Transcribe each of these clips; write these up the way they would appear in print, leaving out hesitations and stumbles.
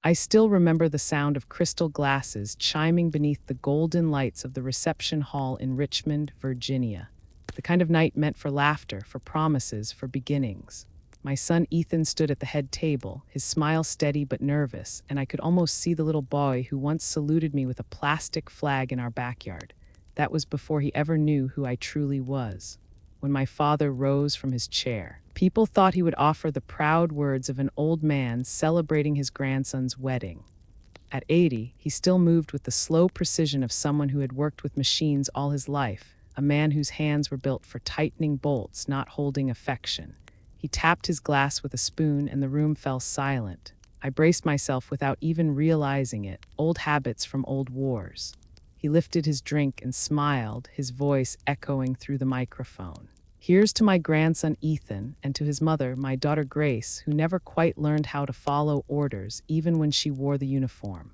I still remember the sound of crystal glasses chiming beneath the golden lights of the reception hall in Richmond, Virginia. The kind of night meant for laughter, for promises, for beginnings. My son Ethan stood at the head table, his smile steady but nervous, and I could almost see the little boy who once saluted me with a plastic flag in our backyard. That was before he ever knew who I truly was. When my father rose from his chair, people thought he would offer the proud words of an old man celebrating his grandson's wedding. At 80, he still moved with the slow precision of someone who had worked with machines all his life, a man whose hands were built for tightening bolts, not holding affection. He tapped his glass with a spoon and the room fell silent. I braced myself without even realizing it, old habits from old wars. He lifted his drink and smiled, his voice echoing through the microphone. Here's to my grandson Ethan, and to his mother, my daughter Grace, who never quite learned how to follow orders even when she wore the uniform.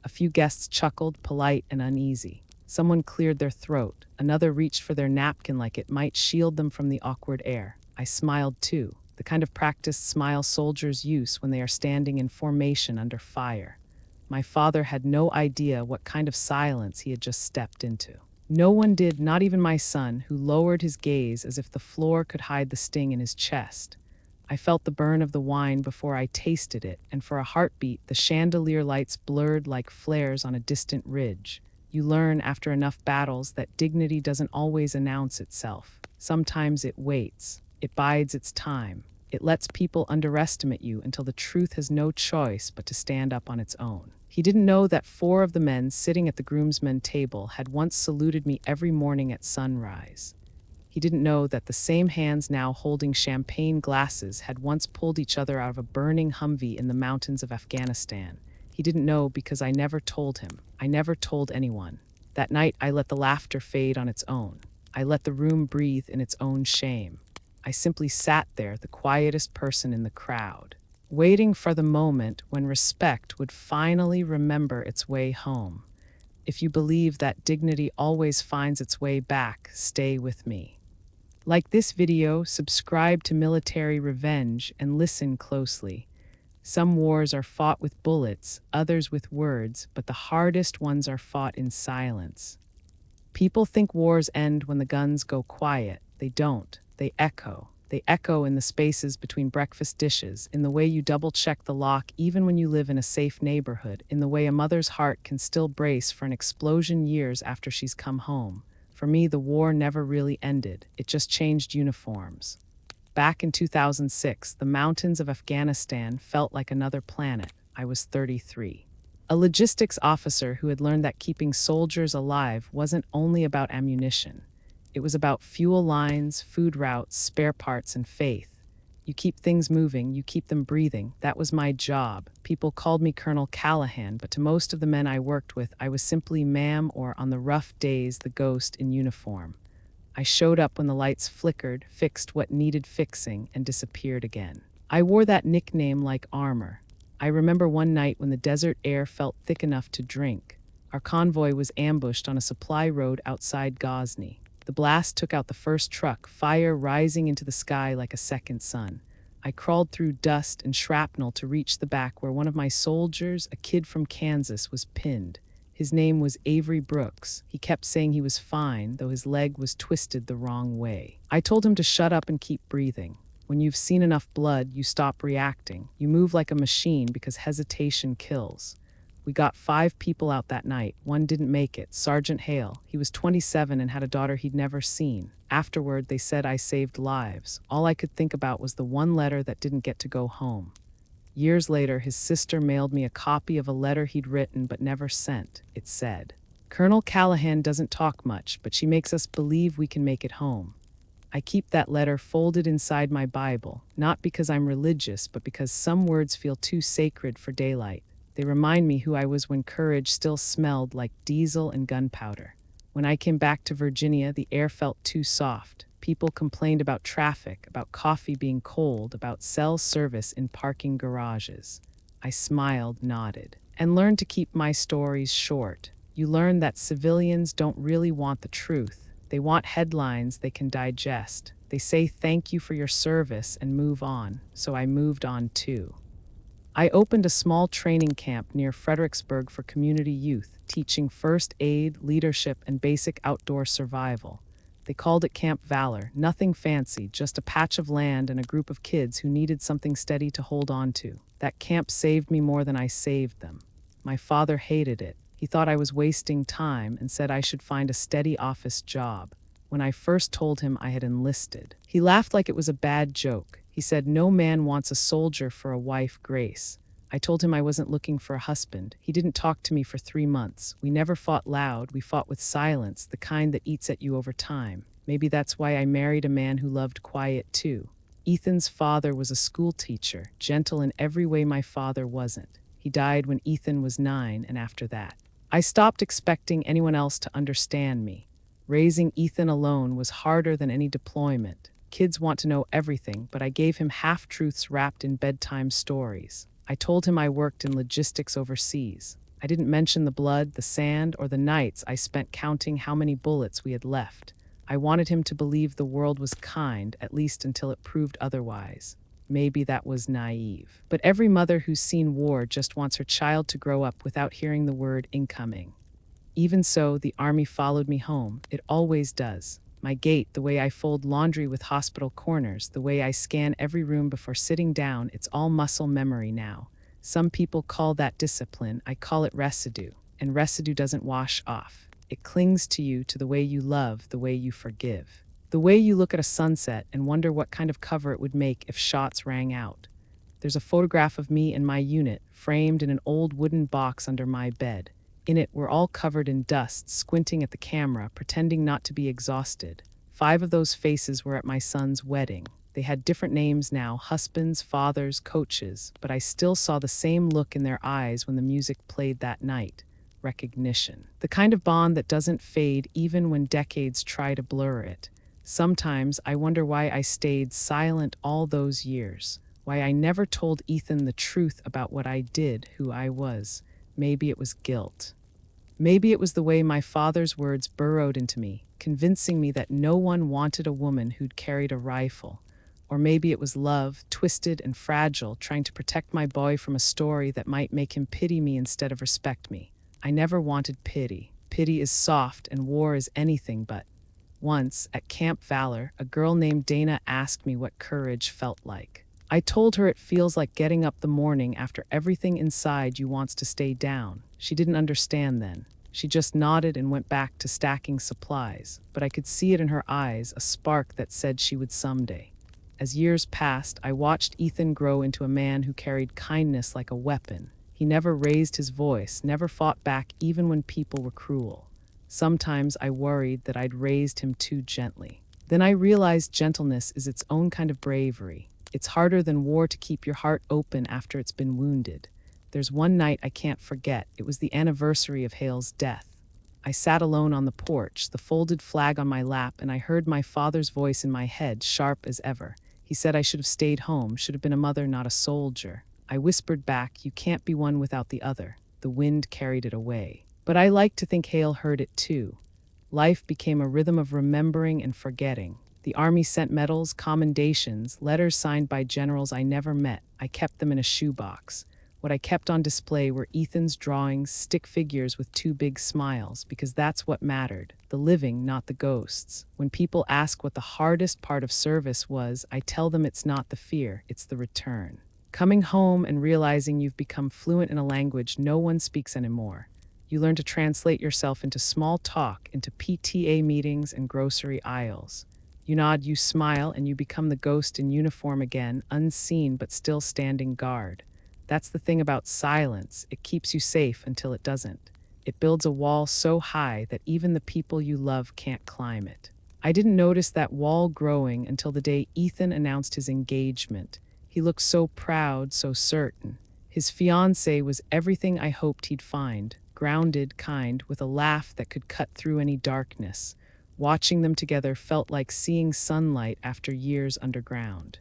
A few guests chuckled, polite and uneasy. Someone cleared their throat. Another reached for their napkin like it might shield them from the awkward air. I smiled too, the kind of practiced smile soldiers use when they are standing in formation under fire. My father had no idea what kind of silence he had just stepped into. No one did, not even my son, who lowered his gaze as if the floor could hide the sting in his chest. I felt the burn of the wine before I tasted it, and for a heartbeat, the chandelier lights blurred like flares on a distant ridge. You learn after enough battles that dignity doesn't always announce itself. Sometimes it waits. It bides its time. It lets people underestimate you until the truth has no choice but to stand up on its own. He didn't know that 4 of the men sitting at the groomsmen table had once saluted me every morning at sunrise. He didn't know that the same hands now holding champagne glasses had once pulled each other out of a burning Humvee in the mountains of Afghanistan. He didn't know because I never told him. I never told anyone. That night I let the laughter fade on its own. I let the room breathe in its own shame. I simply sat there, the quietest person in the crowd, waiting for the moment when respect would finally remember its way home. If you believe that dignity always finds its way back, stay with me. Like this video, subscribe to Military Revenge and listen closely. Some wars are fought with bullets, others with words, but the hardest ones are fought in silence. People think wars end when the guns go quiet. They don't. They echo. They echo in the spaces between breakfast dishes, in the way you double-check the lock even when you live in a safe neighborhood, in the way a mother's heart can still brace for an explosion years after she's come home. For me, the war never really ended. It just changed uniforms. Back in 2006, the mountains of Afghanistan felt like another planet. I was 33. A logistics officer who had learned that keeping soldiers alive wasn't only about ammunition. It was about fuel lines, food routes, spare parts, and faith. You keep things moving, you keep them breathing. That was my job. People called me Colonel Callahan, but to most of the men I worked with, I was simply ma'am, or on the rough days, the ghost in uniform. I showed up when the lights flickered, fixed what needed fixing, and disappeared again. I wore that nickname like armor. I remember one night when the desert air felt thick enough to drink. Our convoy was ambushed on a supply road outside Ghazni. The blast took out the first truck, fire rising into the sky like a second sun. I crawled through dust and shrapnel to reach the back where one of my soldiers, a kid from Kansas, was pinned. His name was Avery Brooks. He kept saying he was fine, though his leg was twisted the wrong way. I told him to shut up and keep breathing. When you've seen enough blood, you stop reacting. You move like a machine because hesitation kills. We got 5 people out that night. One didn't make it, Sergeant Hale. He was 27 and had a daughter he'd never seen. Afterward, they said I saved lives. All I could think about was the one letter that didn't get to go home. Years later, his sister mailed me a copy of a letter he'd written but never sent. It said, "Colonel Callahan doesn't talk much, but she makes us believe we can make it home." I keep that letter folded inside my Bible, not because I'm religious, but because some words feel too sacred for daylight. They remind me who I was when courage still smelled like diesel and gunpowder. When I came back to Virginia, the air felt too soft. People complained about traffic, about coffee being cold, about cell service in parking garages. I smiled, nodded, and learned to keep my stories short. You learn that civilians don't really want the truth. They want headlines they can digest. They say thank you for your service and move on, so I moved on too. I opened a small training camp near Fredericksburg for community youth, teaching first aid, leadership, and basic outdoor survival. They called it Camp Valor, nothing fancy, just a patch of land and a group of kids who needed something steady to hold on to. That camp saved me more than I saved them. My father hated it. He thought I was wasting time and said I should find a steady office job. When I first told him I had enlisted, he laughed like it was a bad joke. He said, "No man wants a soldier for a wife, Grace." I told him I wasn't looking for a husband. He didn't talk to me for 3 months. We never fought loud. We fought with silence, the kind that eats at you over time. Maybe that's why I married a man who loved quiet too. Ethan's father was a school teacher, gentle in every way my father wasn't. He died when Ethan was 9, and after that, I stopped expecting anyone else to understand me. Raising Ethan alone was harder than any deployment. Kids want to know everything, but I gave him half-truths wrapped in bedtime stories. I told him I worked in logistics overseas. I didn't mention the blood, the sand, or the nights I spent counting how many bullets we had left. I wanted him to believe the world was kind, at least until it proved otherwise. Maybe that was naive. But every mother who's seen war just wants her child to grow up without hearing the word incoming. Even so, the Army followed me home. It always does. My gait, the way I fold laundry with hospital corners, the way I scan every room before sitting down, it's all muscle memory now. Some people call that discipline. I call it residue. And residue doesn't wash off. It clings to you, to the way you love, the way you forgive. The way you look at a sunset and wonder what kind of cover it would make if shots rang out. There's a photograph of me and my unit, framed in an old wooden box under my bed. In it, we're all covered in dust, squinting at the camera, pretending not to be exhausted. 5 of those faces were at my son's wedding. They had different names now, husbands, fathers, coaches, but I still saw the same look in their eyes when the music played that night. Recognition. The kind of bond that doesn't fade even when decades try to blur it. Sometimes I wonder why I stayed silent all those years, why I never told Ethan the truth about what I did, who I was. Maybe it was guilt. Maybe it was the way my father's words burrowed into me, convincing me that no one wanted a woman who'd carried a rifle. Or maybe it was love, twisted and fragile, trying to protect my boy from a story that might make him pity me instead of respect me. I never wanted pity. Pity is soft and war is anything but. Once, at Camp Valor, a girl named Dana asked me what courage felt like. I told her it feels like getting up the morning after everything inside you wants to stay down. She didn't understand then. She just nodded and went back to stacking supplies, but I could see it in her eyes, a spark that said she would someday. As years passed, I watched Ethan grow into a man who carried kindness like a weapon. He never raised his voice, never fought back even when people were cruel. Sometimes I worried that I'd raised him too gently. Then I realized gentleness is its own kind of bravery. It's harder than war to keep your heart open after it's been wounded. There's one night I can't forget. It was the anniversary of Hale's death. I sat alone on the porch, the folded flag on my lap, and I heard my father's voice in my head, sharp as ever. He said I should have stayed home, should have been a mother, not a soldier. I whispered back, "You can't be one without the other." The wind carried it away. But I like to think Hale heard it too. Life became a rhythm of remembering and forgetting. The Army sent medals, commendations, letters signed by generals I never met. I kept them in a shoebox. What I kept on display were Ethan's drawings, stick figures with 2 big smiles, because that's what mattered, the living, not the ghosts. When people ask what the hardest part of service was, I tell them it's not the fear, it's the return. Coming home and realizing you've become fluent in a language no one speaks anymore. You learn to translate yourself into small talk, into PTA meetings and grocery aisles. You nod, you smile, and you become the ghost in uniform again, unseen but still standing guard. That's the thing about silence. It keeps you safe until it doesn't. It builds a wall so high that even the people you love can't climb it. I didn't notice that wall growing until the day Ethan announced his engagement. He looked so proud, so certain. His fiancée was everything I hoped he'd find, grounded, kind, with a laugh that could cut through any darkness. Watching them together felt like seeing sunlight after years underground.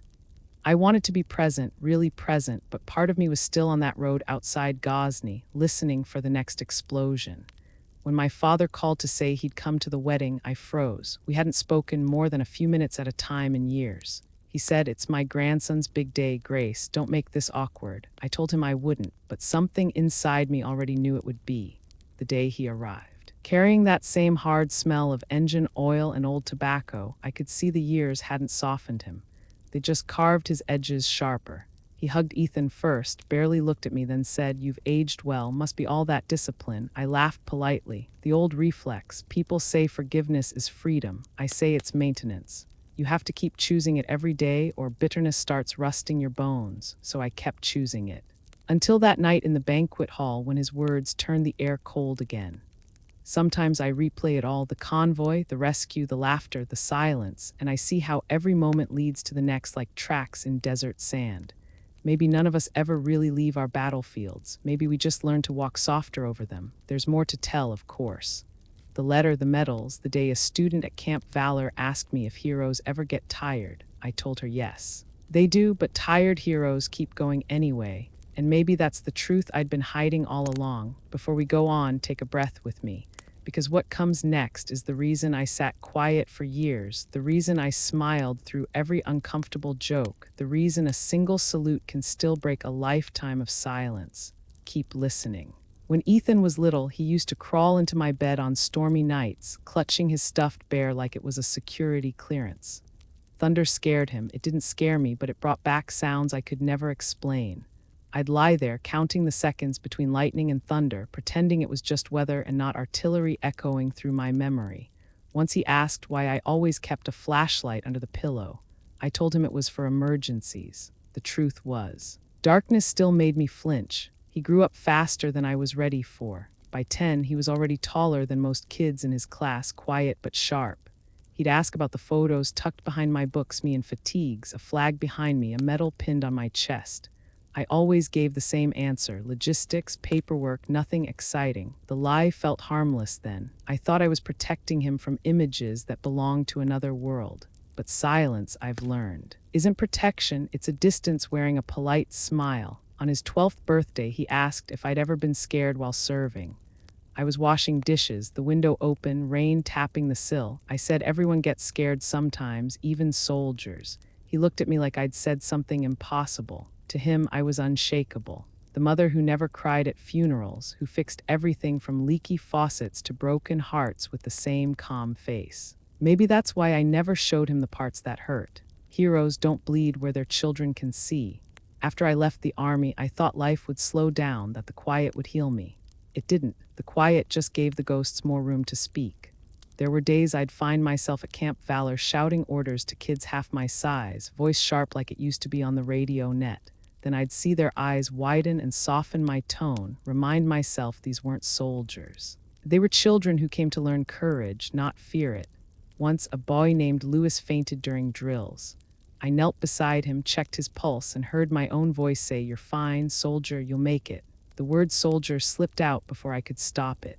I wanted to be present, really present, but part of me was still on that road outside Ghazni, listening for the next explosion. When my father called to say he'd come to the wedding, I froze. We hadn't spoken more than a few minutes at a time in years. He said, "It's my grandson's big day, Grace. Don't make this awkward." I told him I wouldn't, but something inside me already knew it would be the day he arrived. Carrying that same hard smell of engine oil and old tobacco, I could see the years hadn't softened him. They just carved his edges sharper. He hugged Ethan first, barely looked at me, then said, "You've aged well, must be all that discipline." I laughed politely. The old reflex. People say forgiveness is freedom. I say it's maintenance. You have to keep choosing it every day or bitterness starts rusting your bones. So I kept choosing it. Until that night in the banquet hall when his words turned the air cold again. Sometimes I replay it all, the convoy, the rescue, the laughter, the silence, and I see how every moment leads to the next like tracks in desert sand. Maybe none of us ever really leave our battlefields. Maybe we just learn to walk softer over them. There's more to tell, of course. The letter, the medals, the day a student at Camp Valor asked me if heroes ever get tired. I told her yes. They do, but tired heroes keep going anyway. And maybe that's the truth I'd been hiding all along. Before we go on, take a breath with me. Because what comes next is the reason I sat quiet for years, the reason I smiled through every uncomfortable joke, the reason a single salute can still break a lifetime of silence. Keep listening. When Ethan was little, he used to crawl into my bed on stormy nights, clutching his stuffed bear like it was a security clearance. Thunder scared him. It didn't scare me, but it brought back sounds I could never explain. I'd lie there, counting the seconds between lightning and thunder, pretending it was just weather and not artillery echoing through my memory. Once he asked why I always kept a flashlight under the pillow. I told him it was for emergencies. The truth was, darkness still made me flinch. He grew up faster than I was ready for. By 10, he was already taller than most kids in his class, quiet but sharp. He'd ask about the photos tucked behind my books, me in fatigues, a flag behind me, a medal pinned on my chest. I always gave the same answer: logistics, paperwork, nothing exciting. The lie felt harmless then. I thought I was protecting him from images that belonged to another world. But silence, I've learned, isn't protection, it's a distance wearing a polite smile. On his 12th birthday, he asked if I'd ever been scared while serving. I was washing dishes, the window open, rain tapping the sill. I said everyone gets scared sometimes, even soldiers. He looked at me like I'd said something impossible. To him, I was unshakable. The mother who never cried at funerals, who fixed everything from leaky faucets to broken hearts with the same calm face. Maybe that's why I never showed him the parts that hurt. Heroes don't bleed where their children can see. After I left the army, I thought life would slow down, that the quiet would heal me. It didn't. The quiet just gave the ghosts more room to speak. There were days I'd find myself at Camp Valor shouting orders to kids half my size, voice sharp like it used to be on the radio net. Then I'd see their eyes widen and soften my tone, remind myself these weren't soldiers. They were children who came to learn courage, not fear it. Once a boy named Lewis fainted during drills. I knelt beside him, checked his pulse, and heard my own voice say, "You're fine, soldier, you'll make it." The word soldier slipped out before I could stop it.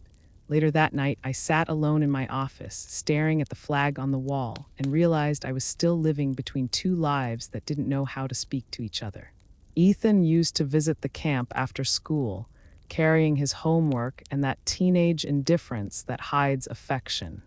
Later that night, I sat alone in my office, staring at the flag on the wall, and realized I was still living between two lives that didn't know how to speak to each other. Ethan used to visit the camp after school, carrying his homework and that teenage indifference that hides affection.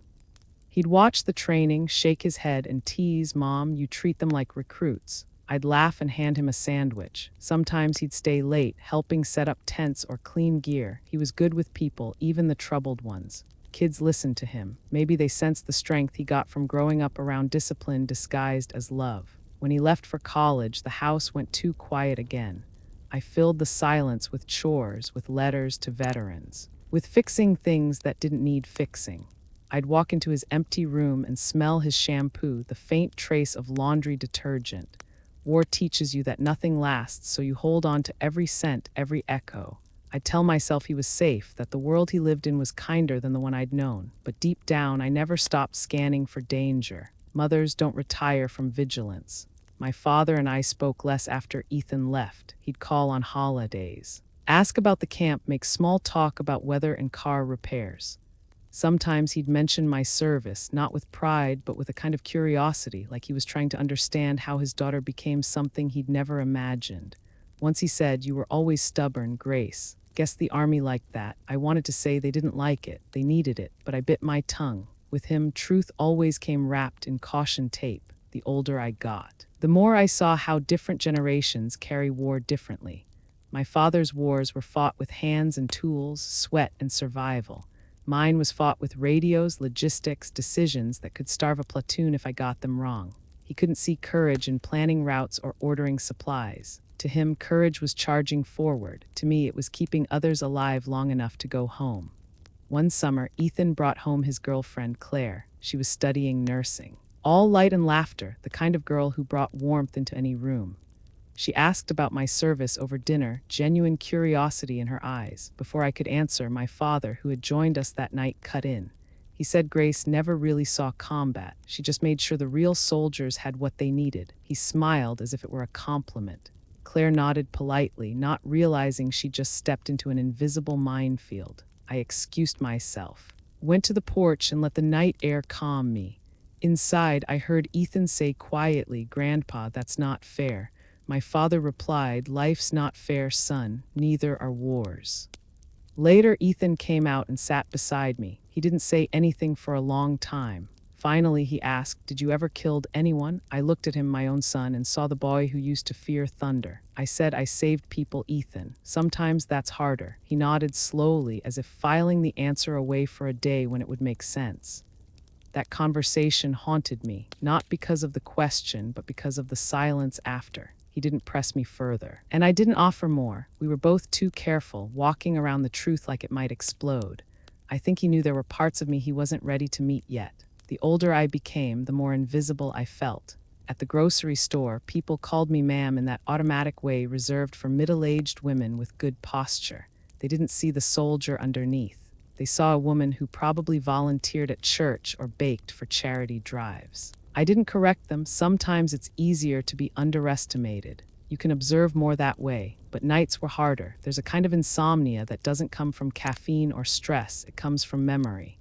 He'd watch the training, shake his head, and tease, "Mom, you treat them like recruits." I'd laugh and hand him a sandwich. Sometimes he'd stay late, helping set up tents or clean gear. He was good with people, even the troubled ones. Kids listened to him. Maybe they sensed the strength he got from growing up around discipline disguised as love. When he left for college, the house went too quiet again. I filled the silence with chores, with letters to veterans, with fixing things that didn't need fixing. I'd walk into his empty room and smell his shampoo, the faint trace of laundry detergent. War teaches you that nothing lasts, so you hold on to every scent, every echo. I'd tell myself he was safe, that the world he lived in was kinder than the one I'd known. But deep down, I never stopped scanning for danger. Mothers don't retire from vigilance. My father and I spoke less after Ethan left. He'd call on holidays, ask about the camp, make small talk about weather and car repairs. Sometimes he'd mention my service, not with pride, but with a kind of curiosity, like he was trying to understand how his daughter became something he'd never imagined. Once he said, "You were always stubborn, Grace. Guess the army liked that." I wanted to say they didn't like it, they needed it, but I bit my tongue. With him, truth always came wrapped in caution tape. the older I got. The more I saw how different generations carry war differently. My father's wars were fought with hands and tools, sweat and survival. Mine was fought with radios, logistics, decisions that could starve a platoon if I got them wrong. He couldn't see courage in planning routes or ordering supplies. To him, courage was charging forward. To me, it was keeping others alive long enough to go home. One summer, Ethan brought home his girlfriend, Claire. She was studying nursing. All light and laughter, the kind of girl who brought warmth into any room. She asked about my service over dinner, genuine curiosity in her eyes. Before I could answer, my father, who had joined us that night, cut in. He said Grace never really saw combat. She just made sure the real soldiers had what they needed. He smiled as if it were a compliment. Claire nodded politely, not realizing she just stepped into an invisible minefield. I excused myself, went to the porch and let the night air calm me. Inside, I heard Ethan say quietly, "Grandpa, that's not fair." My father replied, "Life's not fair, son. Neither are wars." Later, Ethan came out and sat beside me. He didn't say anything for a long time. Finally, he asked, "Did you ever kill anyone?" I looked at him, my own son, and saw the boy who used to fear thunder. I said, "I saved people, Ethan. Sometimes that's harder." He nodded slowly, as if filing the answer away for a day when it would make sense. That conversation haunted me, not because of the question, but because of the silence after. He didn't press me further, and I didn't offer more. We were both too careful, walking around the truth like it might explode. I think he knew there were parts of me he wasn't ready to meet yet. The older I became, the more invisible I felt. At the grocery store, people called me ma'am in that automatic way reserved for middle-aged women with good posture. They didn't see the soldier underneath. They saw a woman who probably volunteered at church or baked for charity drives. I didn't correct them. Sometimes it's easier to be underestimated. You can observe more that way, but nights were harder. There's a kind of insomnia that doesn't come from caffeine or stress. It comes from memory.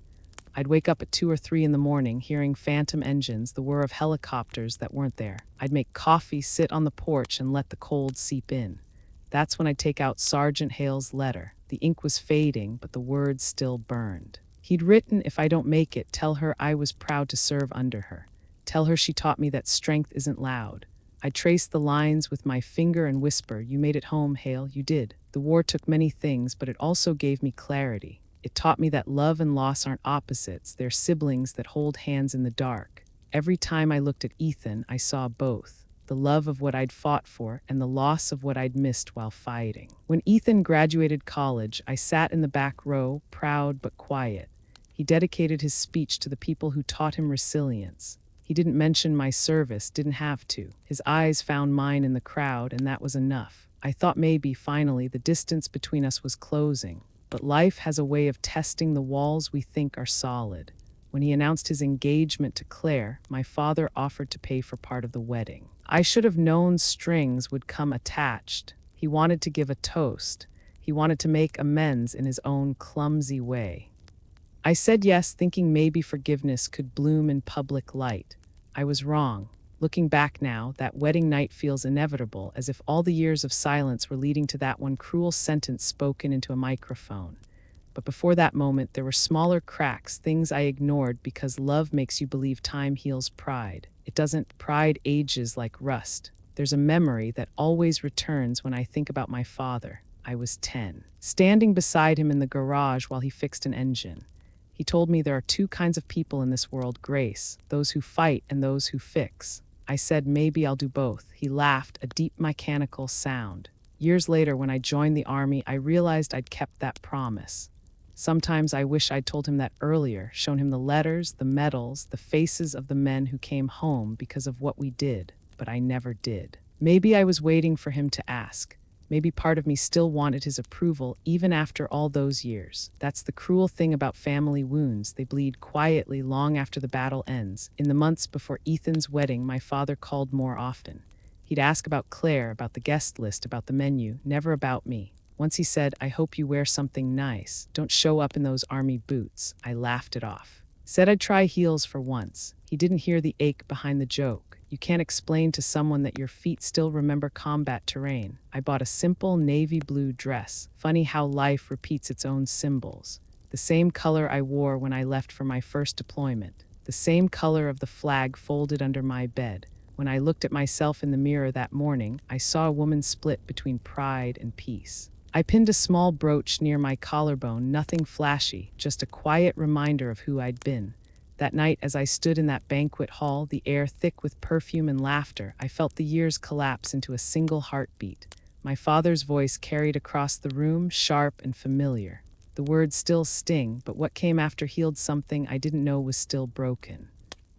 I'd wake up at 2 or 3 in the morning, hearing phantom engines, the whir of helicopters that weren't there. I'd make coffee, sit on the porch, and let the cold seep in. That's when I'd take out Sergeant Hale's letter. The ink was fading, but the words still burned. He'd written, "If I don't make it, tell her I was proud to serve under her. Tell her she taught me that strength isn't loud." I traced the lines with my finger and whisper, "You made it home, Hale, you did." The war took many things, but it also gave me clarity. It taught me that love and loss aren't opposites, they're siblings that hold hands in the dark. Every time I looked at Ethan, I saw both. The love of what I'd fought for and the loss of what I'd missed while fighting. When Ethan graduated college, I sat in the back row, proud but quiet. He dedicated his speech to the people who taught him resilience. He didn't mention my service, didn't have to. His eyes found mine in the crowd, and that was enough. I thought maybe, finally, the distance between us was closing. But life has a way of testing the walls we think are solid. When he announced his engagement to Claire, my father offered to pay for part of the wedding. I should have known strings would come attached. He wanted to give a toast. He wanted to make amends in his own clumsy way. I said yes, thinking maybe forgiveness could bloom in public light. I was wrong. Looking back now, that wedding night feels inevitable, as if all the years of silence were leading to that one cruel sentence spoken into a microphone. But before that moment, there were smaller cracks, things I ignored because love makes you believe time heals pride. It doesn't. Pride ages like rust. There's a memory that always returns when I think about my father. I was 10, standing beside him in the garage while he fixed an engine. He told me there are 2 kinds of people in this world, Grace, those who fight and those who fix. I said, maybe I'll do both. He laughed, a deep mechanical sound. Years later, when I joined the army, I realized I'd kept that promise. Sometimes I wish I'd told him that earlier, shown him the letters, the medals, the faces of the men who came home because of what we did, but I never did. Maybe I was waiting for him to ask. Maybe part of me still wanted his approval even after all those years. That's the cruel thing about family wounds. They bleed quietly long after the battle ends. In the months before Ethan's wedding, my father called more often. He'd ask about Claire, about the guest list, about the menu, never about me. Once he said, "I hope you wear something nice. Don't show up in those army boots." I laughed it off. Said I'd try heels for once. He didn't hear the ache behind the joke. You can't explain to someone that your feet still remember combat terrain. I bought a simple navy blue dress. Funny how life repeats its own symbols. The same color I wore when I left for my first deployment. the same color of the flag folded under my bed. When I looked at myself in the mirror that morning, I saw a woman split between pride and peace. I pinned a small brooch near my collarbone, nothing flashy, just a quiet reminder of who I'd been. That night, as I stood in that banquet hall, the air thick with perfume and laughter, I felt the years collapse into a single heartbeat. My father's voice carried across the room, sharp and familiar. The words still sting, but what came after healed something I didn't know was still broken.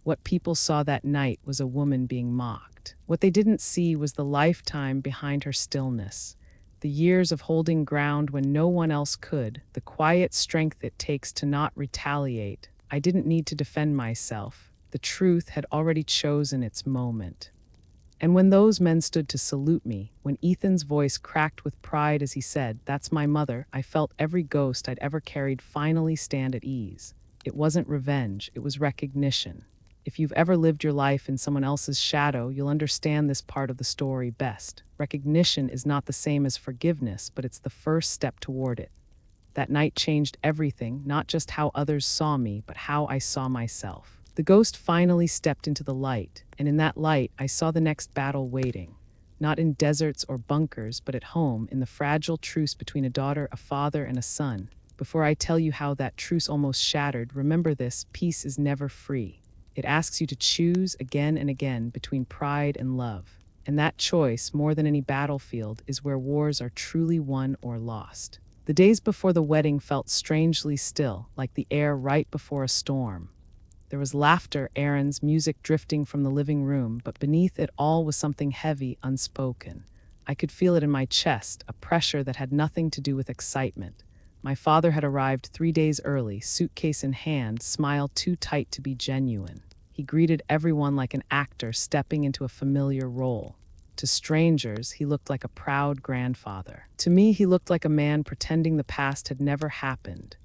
What people saw that night was a woman being mocked. What they didn't see was the lifetime behind her stillness. The years of holding ground when no one else could, the quiet strength it takes to not retaliate. I didn't need to defend myself. The truth had already chosen its moment. And when those men stood to salute me, when Ethan's voice cracked with pride as he said, "That's my mother," I felt every ghost I'd ever carried finally stand at ease. It wasn't revenge, it was recognition. If you've ever lived your life in someone else's shadow, you'll understand this part of the story best. Recognition is not the same as forgiveness, but it's the first step toward it. That night changed everything, not just how others saw me, but how I saw myself. The ghost finally stepped into the light, and in that light, I saw the next battle waiting. Not in deserts or bunkers, but at home, in the fragile truce between a daughter, a father, and a son. Before I tell you how that truce almost shattered, remember this: peace is never free. It asks you to choose again and again between pride and love. And that choice, more than any battlefield, is where wars are truly won or lost. The days before the wedding felt strangely still, like the air right before a storm. There was laughter, errands, music drifting from the living room, but beneath it all was something heavy, unspoken. I could feel it in my chest, a pressure that had nothing to do with excitement. My father had arrived 3 days early, suitcase in hand, smile too tight to be genuine. He greeted everyone like an actor stepping into a familiar role. To strangers, he looked like a proud grandfather. To me, he looked like a man pretending the past had never happened.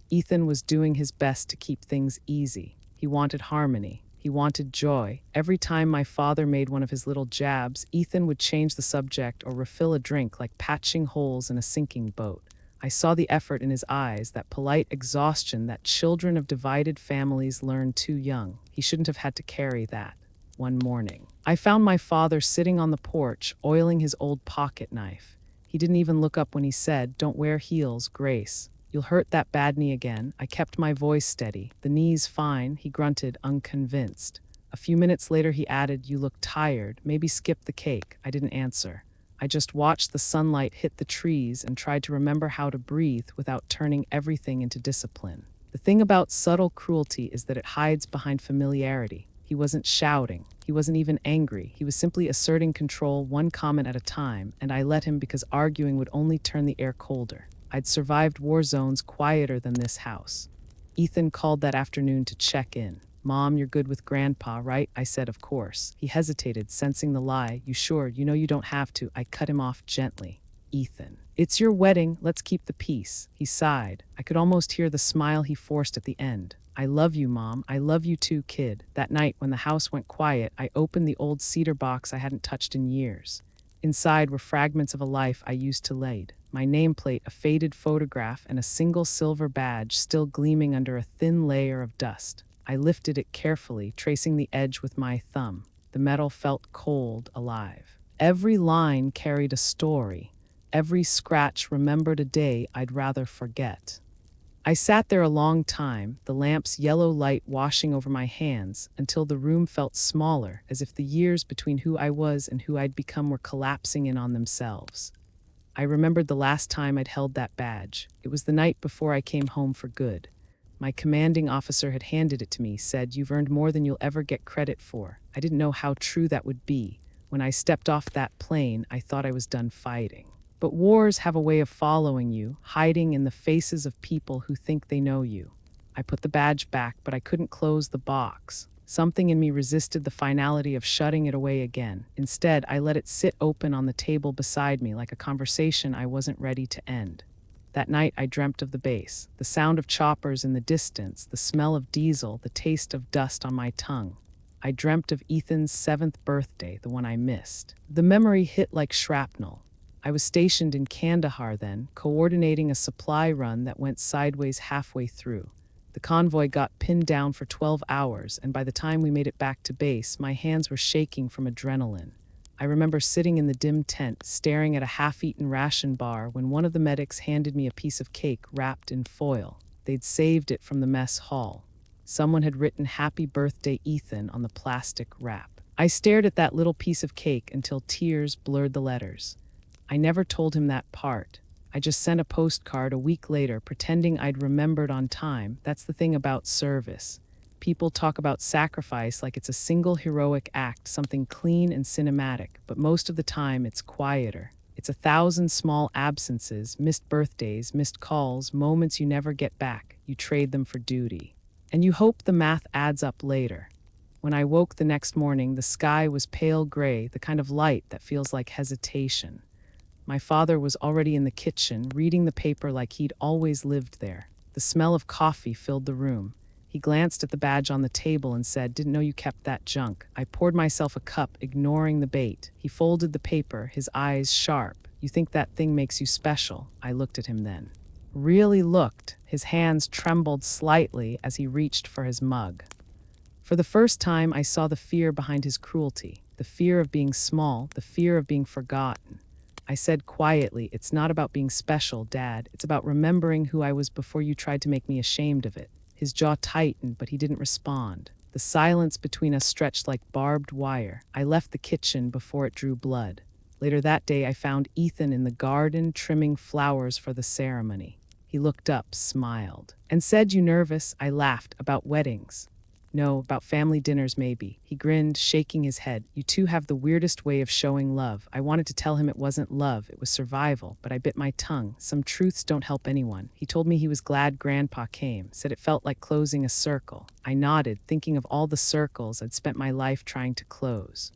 Ethan was doing his best to keep things easy. He wanted harmony. He wanted joy. Every time my father made one of his little jabs, Ethan would change the subject or refill a drink, like patching holes in a sinking boat. I saw the effort in his eyes, that polite exhaustion that children of divided families learn too young. He shouldn't have had to carry that. One morning, I found my father sitting on the porch, oiling his old pocket knife. He didn't even look up when he said, "Don't wear heels, Grace. You'll hurt that bad knee again." I kept my voice steady. "The knee's fine," he grunted, unconvinced. A few minutes later he added, "You look tired. Maybe skip the cake." I didn't answer. I just watched the sunlight hit the trees and tried to remember how to breathe without turning everything into discipline. The thing about subtle cruelty is that it hides behind familiarity. He wasn't shouting. He wasn't even angry. He was simply asserting control, one comment at a time, and I let him because arguing would only turn the air colder. I'd survived war zones quieter than this house. Ethan called that afternoon to check in. "Mom, you're good with Grandpa, right?" I said, "Of course." He hesitated, sensing the lie. "You sure? You know you don't have to." I cut him off gently. "Ethan, it's your wedding. Let's keep the peace." He sighed. I could almost hear the smile he forced at the end. "I love you, Mom. I love you too, kid." That night, when the house went quiet, I opened the old cedar box I hadn't touched in years. Inside were fragments of a life I used to lead. My nameplate, a faded photograph, and a single silver badge still gleaming under a thin layer of dust. I lifted it carefully, tracing the edge with my thumb. The metal felt cold, alive. Every line carried a story. Every scratch remembered a day I'd rather forget. I sat there a long time, the lamp's yellow light washing over my hands, until the room felt smaller, as if the years between who I was and who I'd become were collapsing in on themselves. I remembered the last time I'd held that badge. It was the night before I came home for good. My commanding officer had handed it to me, said, "You've earned more than you'll ever get credit for." I didn't know how true that would be. When I stepped off that plane, I thought I was done fighting. But wars have a way of following you, hiding in the faces of people who think they know you. I put the badge back, but I couldn't close the box. Something in me resisted the finality of shutting it away again. Instead, I let it sit open on the table beside me like a conversation I wasn't ready to end. That night, I dreamt of the base, the sound of choppers in the distance, the smell of diesel, the taste of dust on my tongue. I dreamt of Ethan's 7th birthday, the one I missed. The memory hit like shrapnel. I was stationed in Kandahar then, coordinating a supply run that went sideways halfway through. The convoy got pinned down for 12 hours, and by the time we made it back to base, my hands were shaking from adrenaline. I remember sitting in the dim tent, staring at a half-eaten ration bar when one of the medics handed me a piece of cake wrapped in foil. They'd saved it from the mess hall. Someone had written "Happy Birthday, Ethan" on the plastic wrap. I stared at that little piece of cake until tears blurred the letters. I never told him that part. I just sent a postcard a week later, pretending I'd remembered on time. That's the thing about service. People talk about sacrifice like it's a single heroic act, something clean and cinematic, but most of the time it's quieter. It's 1,000 small absences, missed birthdays, missed calls, moments you never get back. You trade them for duty. And you hope the math adds up later. When I woke the next morning, the sky was pale gray, the kind of light that feels like hesitation. My father was already in the kitchen, reading the paper like he'd always lived there. The smell of coffee filled the room. He glanced at the badge on the table and said, "Didn't know you kept that junk." I poured myself a cup, ignoring the bait. He folded the paper, his eyes sharp. "You think that thing makes you special?" I looked at him then. Really looked. His hands trembled slightly as he reached for his mug. For the first time, I saw the fear behind his cruelty, the fear of being small, the fear of being forgotten. I said quietly, "It's not about being special, Dad. It's about remembering who I was before you tried to make me ashamed of it." His jaw tightened, but he didn't respond. The silence between us stretched like barbed wire. I left the kitchen before it drew blood. Later that day, I found Ethan in the garden, trimming flowers for the ceremony. He looked up, smiled, and said, "You nervous?" I laughed. "About weddings." "No, about family dinners maybe." He grinned, shaking his head. "You two have the weirdest way of showing love." I wanted to tell him it wasn't love, it was survival, but I bit my tongue. Some truths don't help anyone. He told me he was glad Grandpa came, said it felt like closing a circle. I nodded, thinking of all the circles I'd spent my life trying to close.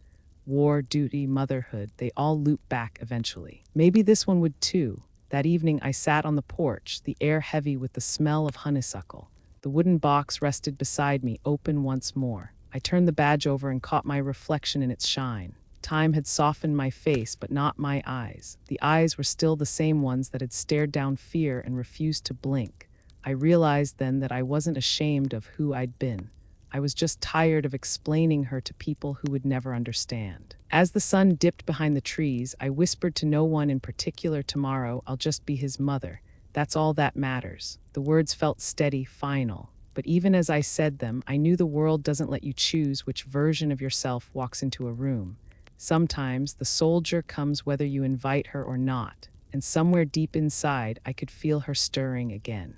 War, duty, motherhood, they all loop back eventually. Maybe this one would too. That evening I sat on the porch, the air heavy with the smell of honeysuckle. The wooden box rested beside me, open once more. I turned the badge over and caught my reflection in its shine. Time had softened my face, but not my eyes. The eyes were still the same ones that had stared down fear and refused to blink. I realized then that I wasn't ashamed of who I'd been. I was just tired of explaining her to people who would never understand. As the sun dipped behind the trees, I whispered to no one in particular, "Tomorrow, I'll just be his mother. That's all that matters." The words felt steady, final. But even as I said them, I knew the world doesn't let you choose which version of yourself walks into a room. Sometimes the soldier comes whether you invite her or not, and somewhere deep inside, I could feel her stirring again.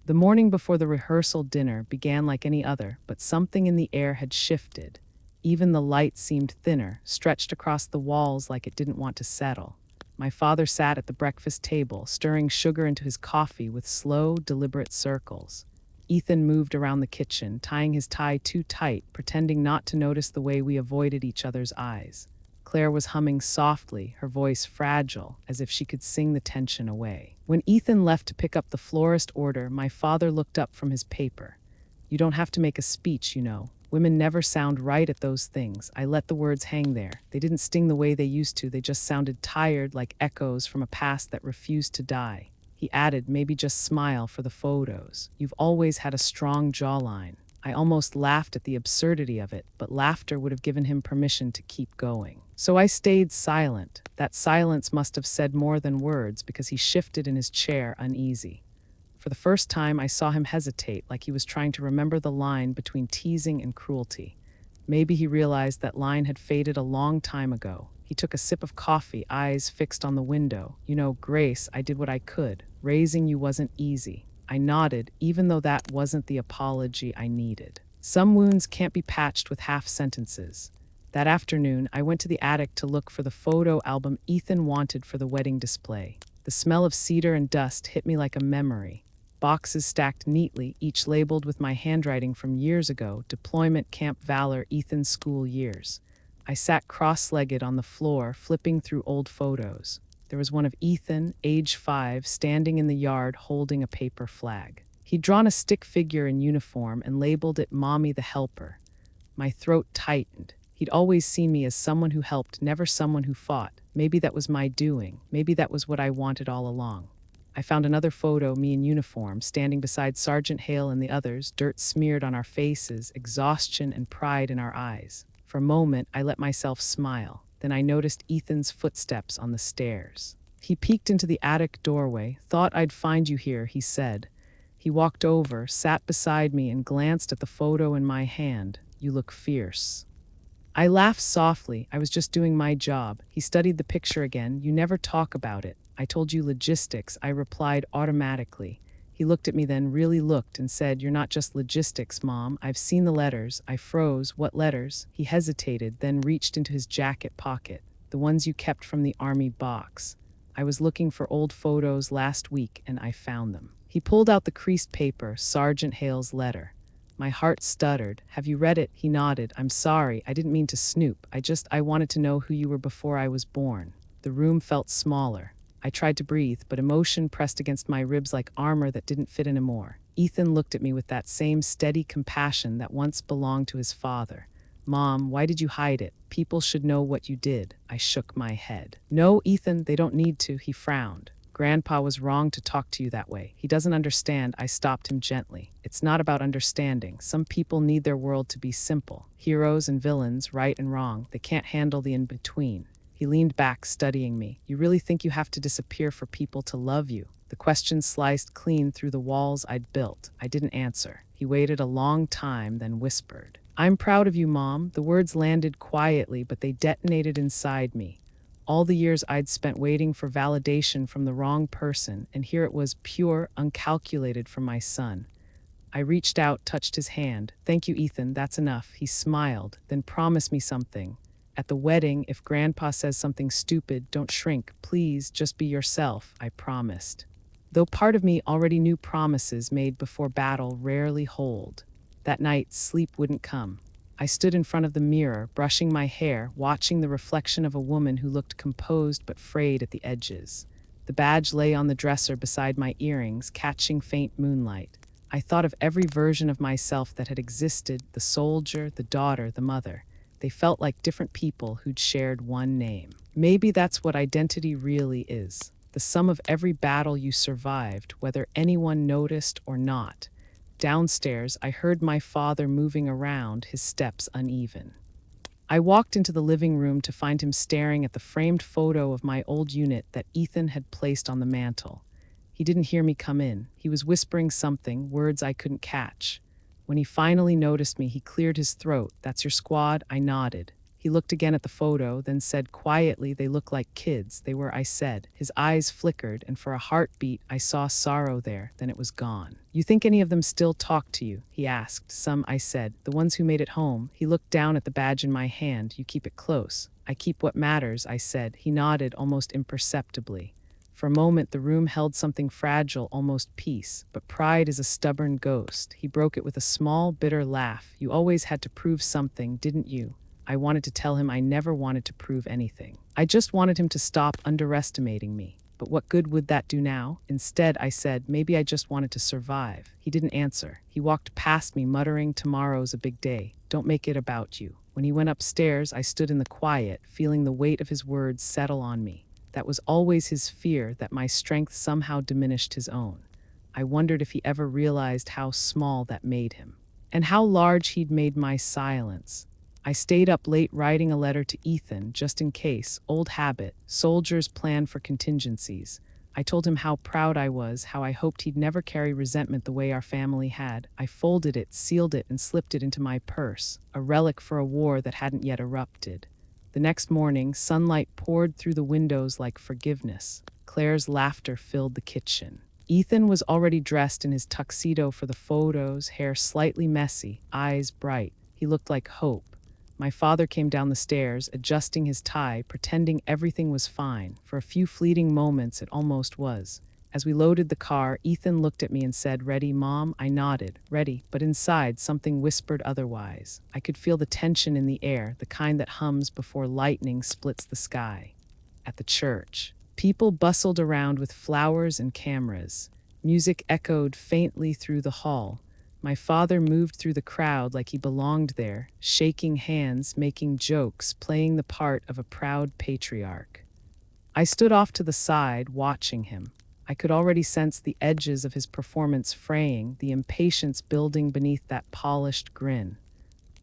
The morning before the rehearsal dinner began like any other, but something in the air had shifted. Even the light seemed thinner, stretched across the walls like it didn't want to settle. My father sat at the breakfast table, stirring sugar into his coffee with slow, deliberate circles. Ethan moved around the kitchen, tying his tie too tight, pretending not to notice the way we avoided each other's eyes. Claire was humming softly, her voice fragile, as if she could sing the tension away. When Ethan left to pick up the florist order, my father looked up from his paper. "You don't have to make a speech, you know. Women never sound right at those things." I let the words hang there. They didn't sting the way they used to. They just sounded tired, like echoes from a past that refused to die. He added, "Maybe just smile for the photos. You've always had a strong jawline." I almost laughed at the absurdity of it, but laughter would have given him permission to keep going. So I stayed silent. That silence must have said more than words, because he shifted in his chair, uneasy. For the first time, I saw him hesitate, like he was trying to remember the line between teasing and cruelty. Maybe he realized that line had faded a long time ago. He took a sip of coffee, eyes fixed on the window. "You know, Grace, I did what I could. Raising you wasn't easy." I nodded, even though that wasn't the apology I needed. Some wounds can't be patched with half sentences. That afternoon, I went to the attic to look for the photo album Ethan wanted for the wedding display. The smell of cedar and dust hit me like a memory. Boxes stacked neatly, each labeled with my handwriting from years ago, Deployment Camp Valor, Ethan's school years. I sat cross-legged on the floor, flipping through old photos. There was one of Ethan, age 5, standing in the yard holding a paper flag. He'd drawn a stick figure in uniform and labeled it Mommy the Helper. My throat tightened. He'd always seen me as someone who helped, never someone who fought. Maybe that was my doing. Maybe that was what I wanted all along. I found another photo, me in uniform, standing beside Sergeant Hale and the others, dirt smeared on our faces, exhaustion and pride in our eyes. For a moment, I let myself smile. Then I noticed Ethan's footsteps on the stairs. He peeked into the attic doorway. "Thought I'd find you here," he said. He walked over, sat beside me, and glanced at the photo in my hand. "You look fierce." I laughed softly. I was just doing my job. He studied the picture again. "You never talk about it." "I told you logistics," I replied automatically. He looked at me, then really looked, and said, "You're not just logistics, Mom. I've seen the letters." I froze. "What letters?" He hesitated, then reached into his jacket pocket. "The ones you kept from the army box. I was looking for old photos last week, and I found them." He pulled out the creased paper, Sergeant Hale's letter. My heart stuttered. "Have you read it?" He nodded. "I'm sorry. I didn't mean to snoop. I wanted to know who you were before I was born." The room felt smaller. I tried to breathe, but emotion pressed against my ribs like armor that didn't fit anymore. Ethan looked at me with that same steady compassion that once belonged to his father. "Mom, why did you hide it? People should know what you did." I shook my head. "No, Ethan, they don't need to." He frowned. "Grandpa was wrong to talk to you that way. He doesn't understand." I stopped him gently. "It's not about understanding. Some people need their world to be simple. Heroes and villains, right and wrong. They can't handle the in-between." He leaned back, studying me. "You really think you have to disappear for people to love you?" The question sliced clean through the walls I'd built. I didn't answer. He waited a long time, then whispered, "I'm proud of you, Mom." The words landed quietly, but they detonated inside me. All the years I'd spent waiting for validation from the wrong person, and here it was, pure, uncalculated, from my son. I reached out, touched his hand. "Thank you, Ethan, that's enough." He smiled, then promised me something. "At the wedding, if Grandpa says something stupid, don't shrink. Please, just be yourself," I promised. Though part of me already knew promises made before battle rarely hold. That night, sleep wouldn't come. I stood in front of the mirror, brushing my hair, watching the reflection of a woman who looked composed but frayed at the edges. The badge lay on the dresser beside my earrings, catching faint moonlight. I thought of every version of myself that had existed, the soldier, the daughter, the mother. They felt like different people who'd shared one name. Maybe that's what identity really is. The sum of every battle you survived, whether anyone noticed or not. Downstairs, I heard my father moving around, his steps uneven. I walked into the living room to find him staring at the framed photo of my old unit that Ethan had placed on the mantel. He didn't hear me come in. He was whispering something, words I couldn't catch. When he finally noticed me, he cleared his throat. "That's your squad?" I nodded. He looked again at the photo, then said quietly, "They look like kids." "They were," I said. His eyes flickered, and for a heartbeat, I saw sorrow there. Then it was gone. "You think any of them still talk to you?" he asked. "Some," I said. "The ones who made it home." He looked down at the badge in my hand. "You keep it close." "I keep what matters," I said. He nodded almost imperceptibly. For a moment, the room held something fragile, almost peace. But pride is a stubborn ghost. He broke it with a small, bitter laugh. "You always had to prove something, didn't you?" I wanted to tell him I never wanted to prove anything. I just wanted him to stop underestimating me. But what good would that do now? Instead, I said, "Maybe I just wanted to survive." He didn't answer. He walked past me, muttering, "Tomorrow's a big day. Don't make it about you." When he went upstairs, I stood in the quiet, feeling the weight of his words settle on me. That was always his fear, that my strength somehow diminished his own. I wondered if he ever realized how small that made him, and how large he'd made my silence. I stayed up late writing a letter to Ethan, just in case. Old habit. Soldiers plan for contingencies. I told him how proud I was, how I hoped he'd never carry resentment the way our family had. I folded it, sealed it, and slipped it into my purse, a relic for a war that hadn't yet erupted. The next morning, sunlight poured through the windows like forgiveness. Claire's laughter filled the kitchen. Ethan was already dressed in his tuxedo for the photos, hair slightly messy, eyes bright. He looked like hope. My father came down the stairs, adjusting his tie, pretending everything was fine. For a few fleeting moments, it almost was. As we loaded the car, Ethan looked at me and said, "Ready, Mom?" I nodded, ready, but inside, something whispered otherwise. I could feel the tension in the air, the kind that hums before lightning splits the sky. At the church, people bustled around with flowers and cameras. Music echoed faintly through the hall. My father moved through the crowd like he belonged there, shaking hands, making jokes, playing the part of a proud patriarch. I stood off to the side, watching him. I could already sense the edges of his performance fraying, the impatience building beneath that polished grin.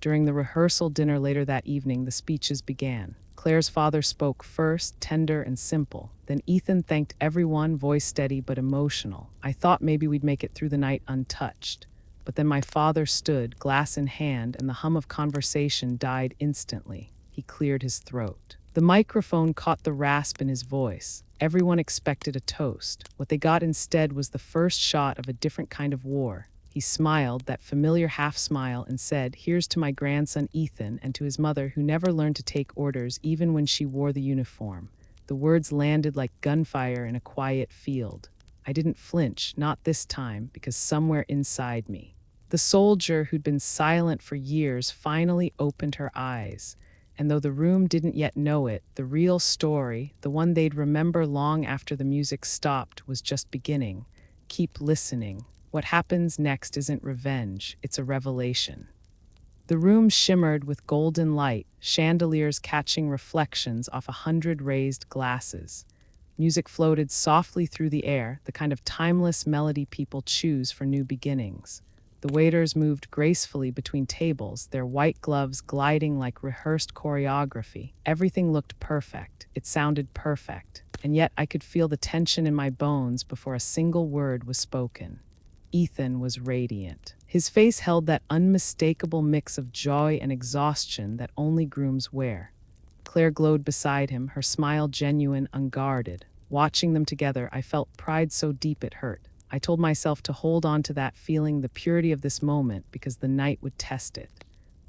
During the rehearsal dinner later that evening, the speeches began. Claire's father spoke first, tender and simple. Then Ethan thanked everyone, voice steady but emotional. I thought maybe we'd make it through the night untouched. But then my father stood, glass in hand, and the hum of conversation died instantly. He cleared his throat. The microphone caught the rasp in his voice. Everyone expected a toast. What they got instead was the first shot of a different kind of war. He smiled, that familiar half-smile, and said, "Here's to my grandson Ethan," and to his mother, who never learned to take orders even when she wore the uniform. The words landed like gunfire in a quiet field. I didn't flinch, not this time, because somewhere inside me, the soldier who'd been silent for years finally opened her eyes. And though the room didn't yet know it, the real story, the one they'd remember long after the music stopped, was just beginning. Keep listening. What happens next isn't revenge, it's a revelation. The room shimmered with golden light, chandeliers catching reflections off 100 raised glasses. Music floated softly through the air, the kind of timeless melody people choose for new beginnings. The waiters moved gracefully between tables, their white gloves gliding like rehearsed choreography. Everything looked perfect. It sounded perfect. And yet I could feel the tension in my bones before a single word was spoken. Ethan was radiant. His face held that unmistakable mix of joy and exhaustion that only grooms wear. Claire glowed beside him, her smile genuine, unguarded. Watching them together, I felt pride so deep it hurt. I told myself to hold on to that feeling, the purity of this moment, because the night would test it.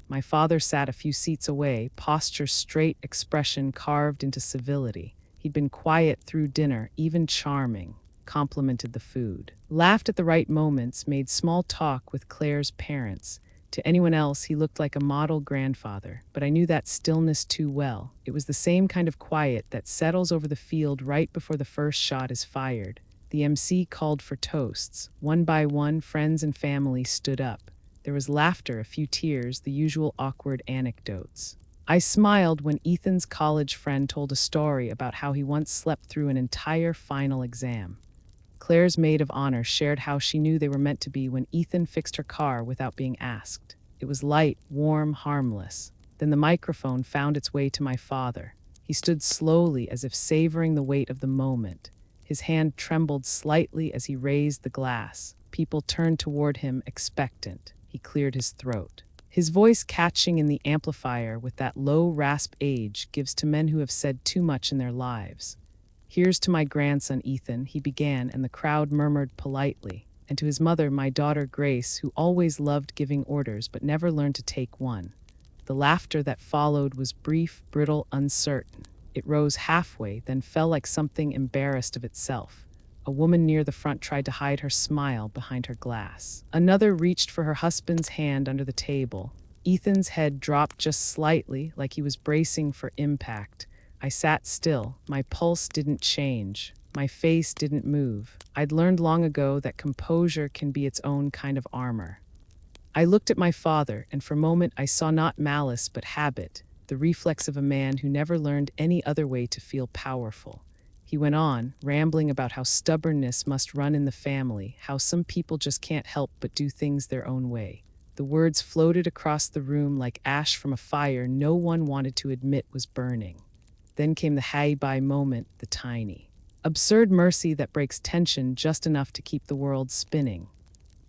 My father sat a few seats away, posture straight, expression carved into civility. He'd been quiet through dinner, even charming. Complimented the food, laughed at the right moments, made small talk with Claire's parents. To anyone else, he looked like a model grandfather, but I knew that stillness too well. It was the same kind of quiet that settles over the field right before the first shot is fired. The MC called for toasts. One by one, friends and family stood up. There was laughter, a few tears, the usual awkward anecdotes. I smiled when Ethan's college friend told a story about how he once slept through an entire final exam. Claire's maid of honor shared how she knew they were meant to be when Ethan fixed her car without being asked. It was light, warm, harmless. Then the microphone found its way to my father. He stood slowly, as if savoring the weight of the moment. His hand trembled slightly as he raised the glass. People turned toward him, expectant. He cleared his throat. His voice catching in the amplifier with that low rasp age gives to men who have said too much in their lives. "Here's to my grandson Ethan," he began, and the crowd murmured politely. And to his mother, my daughter Grace, who always loved giving orders but never learned to take one. The laughter that followed was brief, brittle, uncertain. It rose halfway, then fell like something embarrassed of itself. A woman near the front tried to hide her smile behind her glass. Another reached for her husband's hand under the table. Ethan's head dropped just slightly, like he was bracing for impact. I sat still. My pulse didn't change. My face didn't move. I'd learned long ago that composure can be its own kind of armor. I looked at my father, and for a moment I saw not malice but habit, the reflex of a man who never learned any other way to feel powerful. He went on, rambling about how stubbornness must run in the family, how some people just can't help but do things their own way. The words floated across the room like ash from a fire no one wanted to admit was burning. Then came the high-by moment, the tiny, absurd mercy that breaks tension just enough to keep the world spinning.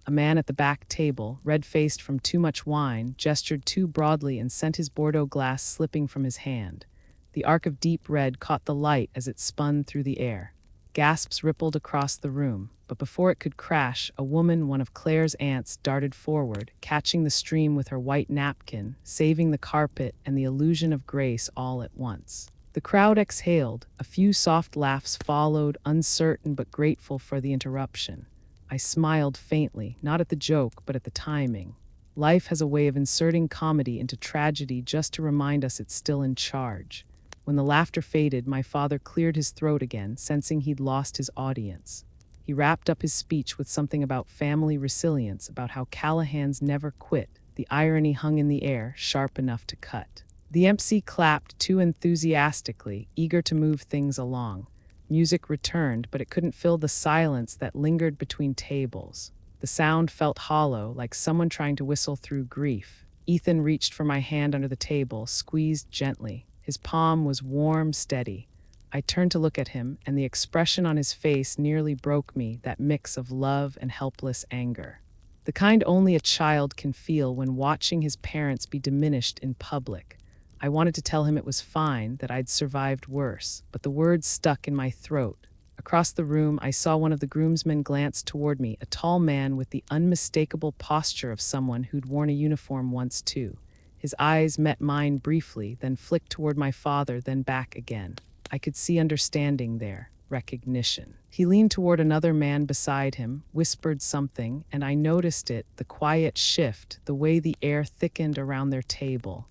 A man at the back table, red-faced from too much wine, gestured too broadly and sent his Bordeaux glass slipping from his hand. The arc of deep red caught the light as it spun through the air. Gasps rippled across the room, but before it could crash, a woman, one of Claire's aunts, darted forward, catching the stream with her white napkin, saving the carpet and the illusion of grace all at once. The crowd exhaled. A few soft laughs followed, uncertain but grateful for the interruption. I smiled faintly, not at the joke, but at the timing. Life has a way of inserting comedy into tragedy just to remind us it's still in charge. When the laughter faded, my father cleared his throat again, sensing he'd lost his audience. He wrapped up his speech with something about family resilience, about how Callahans never quit. The irony hung in the air, sharp enough to cut. The MC clapped too enthusiastically, eager to move things along. Music returned, but it couldn't fill the silence that lingered between tables. The sound felt hollow, like someone trying to whistle through grief. Ethan reached for my hand under the table, squeezed gently. His palm was warm, steady. I turned to look at him, and the expression on his face nearly broke me, that mix of love and helpless anger. The kind only a child can feel when watching his parents be diminished in public. I wanted to tell him it was fine, that I'd survived worse, but the words stuck in my throat. Across the room, I saw one of the groomsmen glance toward me, a tall man with the unmistakable posture of someone who'd worn a uniform once too. His eyes met mine briefly, then flicked toward my father, then back again. I could see understanding there, recognition. He leaned toward another man beside him, whispered something, and I noticed it, the quiet shift, the way the air thickened around their table.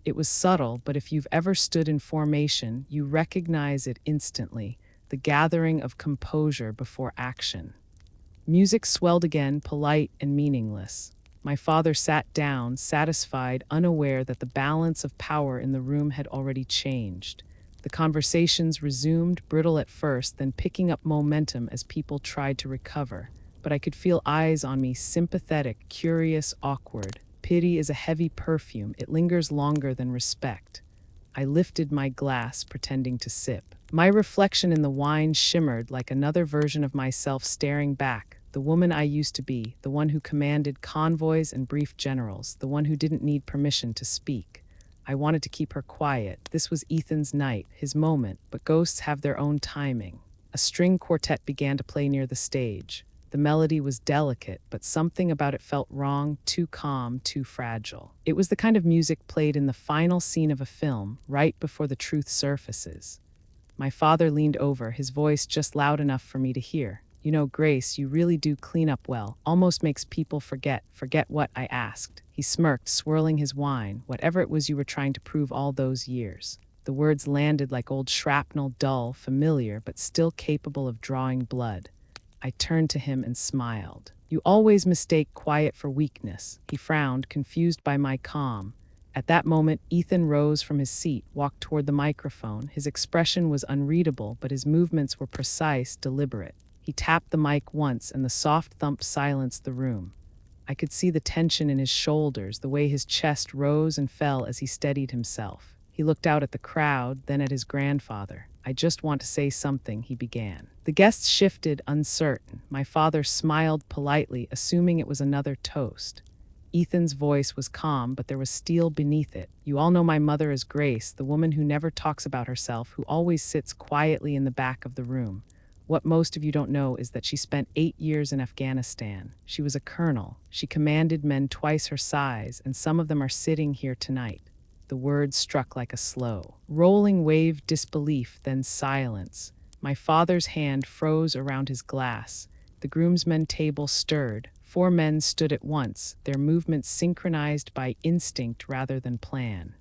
It was subtle, but if you've ever stood in formation, you recognize it instantly, the gathering of composure before action. Music swelled again, polite and meaningless. My father sat down, satisfied, unaware that the balance of power in the room had already changed. The conversations resumed, brittle at first, then picking up momentum as people tried to recover. But I could feel eyes on me, sympathetic, curious, awkward. Pity is a heavy perfume. It lingers longer than respect. I lifted my glass, pretending to sip. My reflection in the wine shimmered like another version of myself staring back, the woman I used to be, the one who commanded convoys and briefed generals, the one who didn't need permission to speak. I wanted to keep her quiet. This was Ethan's night, his moment, but ghosts have their own timing. A string quartet began to play near the stage. The melody was delicate, but something about it felt wrong, too calm, too fragile. It was the kind of music played in the final scene of a film, right before the truth surfaces. My father leaned over, his voice just loud enough for me to hear. "You know, Grace, you really do clean up well. Almost makes people forget." "Forget what?" I asked. He smirked, swirling his wine. "Whatever it was you were trying to prove all those years." The words landed like old shrapnel, dull, familiar, but still capable of drawing blood. I turned to him and smiled. "You always mistake quiet for weakness." He frowned, confused by my calm. At that moment, Ethan rose from his seat, walked toward the microphone. His expression was unreadable, but his movements were precise, deliberate. He tapped the mic once, and the soft thump silenced the room. I could see the tension in his shoulders, the way his chest rose and fell as he steadied himself. He looked out at the crowd, then at his grandfather. "I just want to say something," he began. The guests shifted, uncertain. My father smiled politely, assuming it was another toast. Ethan's voice was calm, but there was steel beneath it. "You all know my mother as Grace, the woman who never talks about herself, who always sits quietly in the back of the room. What most of you don't know is that she spent 8 years in Afghanistan. She was a colonel. She commanded men twice her size, and some of them are sitting here tonight." The words struck like a slow, rolling wave, disbelief, then silence. My father's hand froze around his glass. The groomsmen table stirred. 4 men stood at once, their movements synchronized by instinct rather than plan.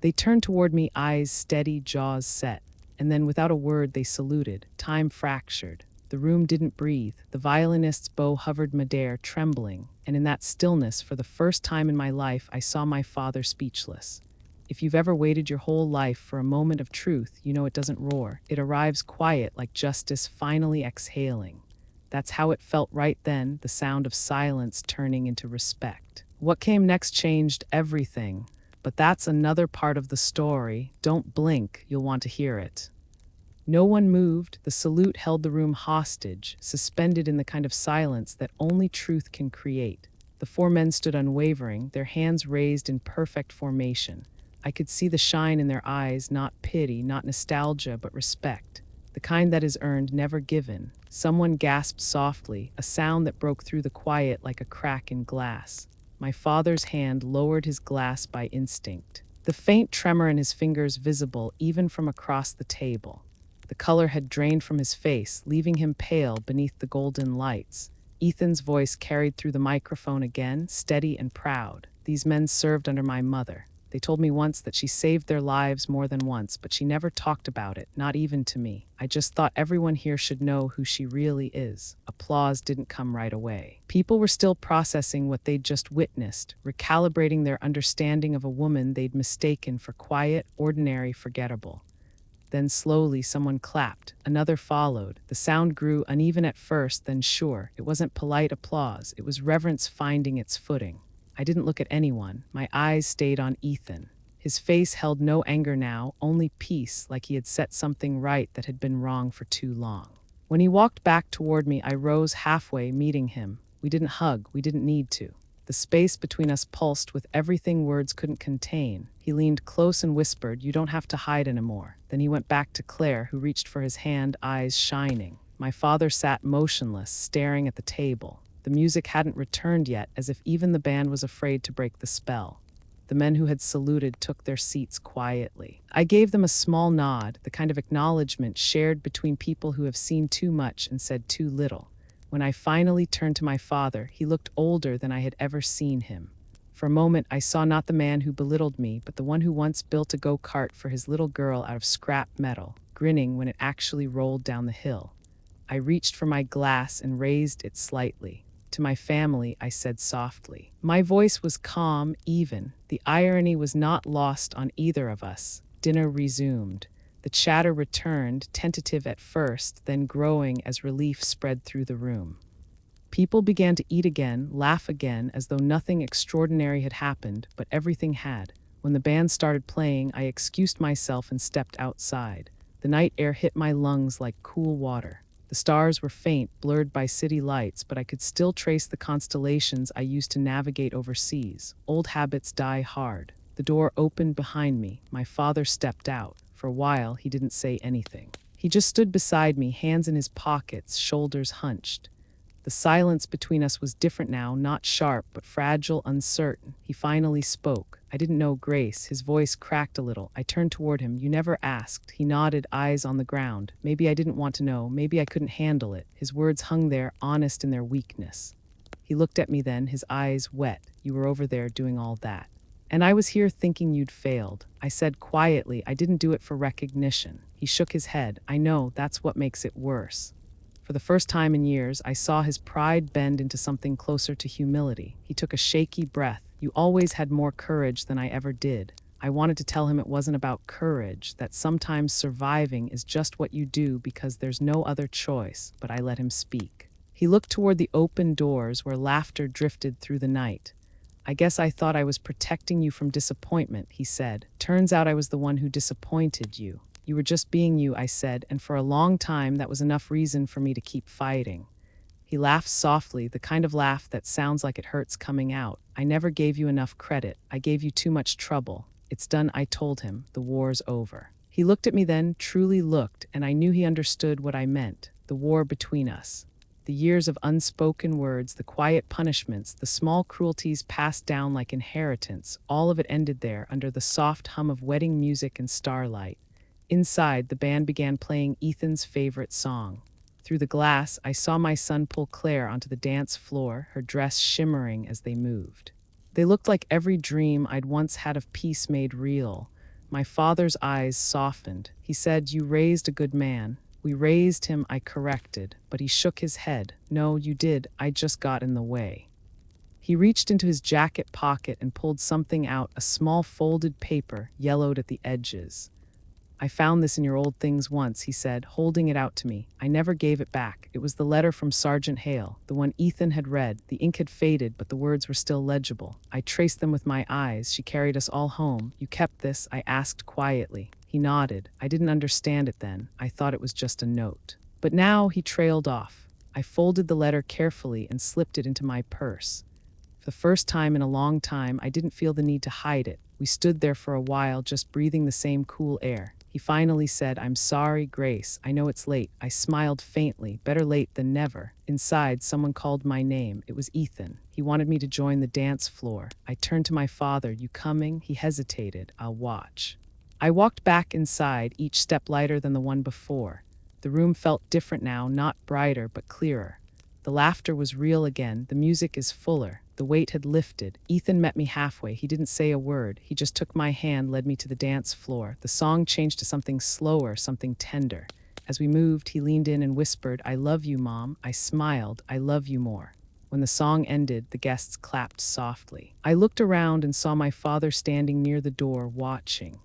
They turned toward me, eyes steady, jaws set. And then without a word they saluted. Time fractured. The room didn't breathe. The violinist's bow hovered midair, trembling. And in that stillness, for the first time in my life, I saw my father speechless. If you've ever waited your whole life for a moment of truth, you know it doesn't roar. It arrives quiet, like justice finally exhaling. That's how it felt right then, the sound of silence turning into respect. What came next changed everything. But that's another part of the story. Don't blink, you'll want to hear it. No one moved. The salute held the room hostage, suspended in the kind of silence that only truth can create. The 4 men stood unwavering, their hands raised in perfect formation. I could see the shine in their eyes, not pity, not nostalgia, but respect. The kind that is earned, never given. Someone gasped softly, a sound that broke through the quiet like a crack in glass. My father's hand lowered his glass by instinct, the faint tremor in his fingers visible even from across the table. The color had drained from his face, leaving him pale beneath the golden lights. Ethan's voice carried through the microphone again, steady and proud. "These men served under my mother. They told me once that she saved their lives more than once, but she never talked about it, not even to me. I just thought everyone here should know who she really is." Applause didn't come right away. People were still processing what they'd just witnessed, recalibrating their understanding of a woman they'd mistaken for quiet, ordinary, forgettable. Then slowly someone clapped. Another followed. The sound grew uneven at first, then sure. It wasn't polite applause. It was reverence finding its footing. I didn't look at anyone. My eyes stayed on Ethan. His face held no anger now, only peace, like he had set something right that had been wrong for too long. When he walked back toward me, I rose halfway, meeting him. We didn't hug. We didn't need to. The space between us pulsed with everything words couldn't contain. He leaned close and whispered, "You don't have to hide anymore." Then he went back to Claire, who reached for his hand, eyes shining. My father sat motionless, staring at the table. The music hadn't returned yet, as if even the band was afraid to break the spell. The men who had saluted took their seats quietly. I gave them a small nod, the kind of acknowledgement shared between people who have seen too much and said too little. When I finally turned to my father, he looked older than I had ever seen him. For a moment, I saw not the man who belittled me, but the one who once built a go-kart for his little girl out of scrap metal, grinning when it actually rolled down the hill. I reached for my glass and raised it slightly. To my family, I said softly. My voice was calm, even. The irony was not lost on either of us. Dinner resumed. The chatter returned, tentative at first, then growing as relief spread through the room. People began to eat again, laugh again, as though nothing extraordinary had happened, but everything had. When the band started playing, I excused myself and stepped outside. The night air hit my lungs like cool water. The stars were faint, blurred by city lights, but I could still trace the constellations I used to navigate overseas. Old habits die hard. The door opened behind me. My father stepped out. For a while, he didn't say anything. He just stood beside me, hands in his pockets, shoulders hunched. The silence between us was different now, not sharp, but fragile, uncertain. He finally spoke. I didn't know Grace. His voice cracked a little. I turned toward him. "You never asked." He nodded, eyes on the ground. Maybe I didn't want to know. Maybe I couldn't handle it. His words hung there, honest in their weakness. He looked at me then, his eyes wet. "You were over there doing all that. And I was here thinking you'd failed." I said quietly, "I didn't do it for recognition." He shook his head. "I know, that's what makes it worse." For the first time in years, I saw his pride bend into something closer to humility. He took a shaky breath. "You always had more courage than I ever did." I wanted to tell him it wasn't about courage, that sometimes surviving is just what you do because there's no other choice, but I let him speak. He looked toward the open doors where laughter drifted through the night. "I guess I thought I was protecting you from disappointment," he said. "Turns out I was the one who disappointed you." "You were just being you," I said, and for a long time that was enough reason for me to keep fighting. He laughed softly, the kind of laugh that sounds like it hurts coming out. "I never gave you enough credit. I gave you too much trouble. It's done," I told him. "The war's over." He looked at me then, truly looked, and I knew he understood what I meant. The war between us. The years of unspoken words, the quiet punishments, the small cruelties passed down like inheritance, all of it ended there under the soft hum of wedding music and starlight. Inside, the band began playing Ethan's favorite song. Through the glass, I saw my son pull Claire onto the dance floor, her dress shimmering as they moved. They looked like every dream I'd once had of peace made real. My father's eyes softened. He said, "You raised a good man." "We raised him," I corrected, but he shook his head. "No, you did. I just got in the way." He reached into his jacket pocket and pulled something out, a small folded paper, yellowed at the edges. "I found this in your old things once," he said, holding it out to me. I never gave it back. It was the letter from Sergeant Hale, the one Ethan had read. The ink had faded, but the words were still legible. I traced them with my eyes. "She carried us all home. You kept this?" I asked quietly. He nodded. I didn't understand it then. I thought it was just a note. But now he trailed off. I folded the letter carefully and slipped it into my purse. For the first time in a long time, I didn't feel the need to hide it. We stood there for a while, just breathing the same cool air. He finally said, "I'm sorry, Grace. I know it's late." I smiled faintly. Better late than never. Inside, someone called my name. It was Ethan. He wanted me to join the dance floor. I turned to my father. "You coming?" He hesitated. "I'll watch." I walked back inside, each step lighter than the one before. The room felt different now, not brighter, but clearer. The laughter was real again. The music is fuller. The weight had lifted. Ethan met me halfway. He didn't say a word. He just took my hand, led me to the dance floor. The song changed to something slower, something tender. As we moved, he leaned in and whispered, "I love you, Mom." I smiled. "I love you more." When the song ended, the guests clapped softly. I looked around and saw my father standing near the door, watching.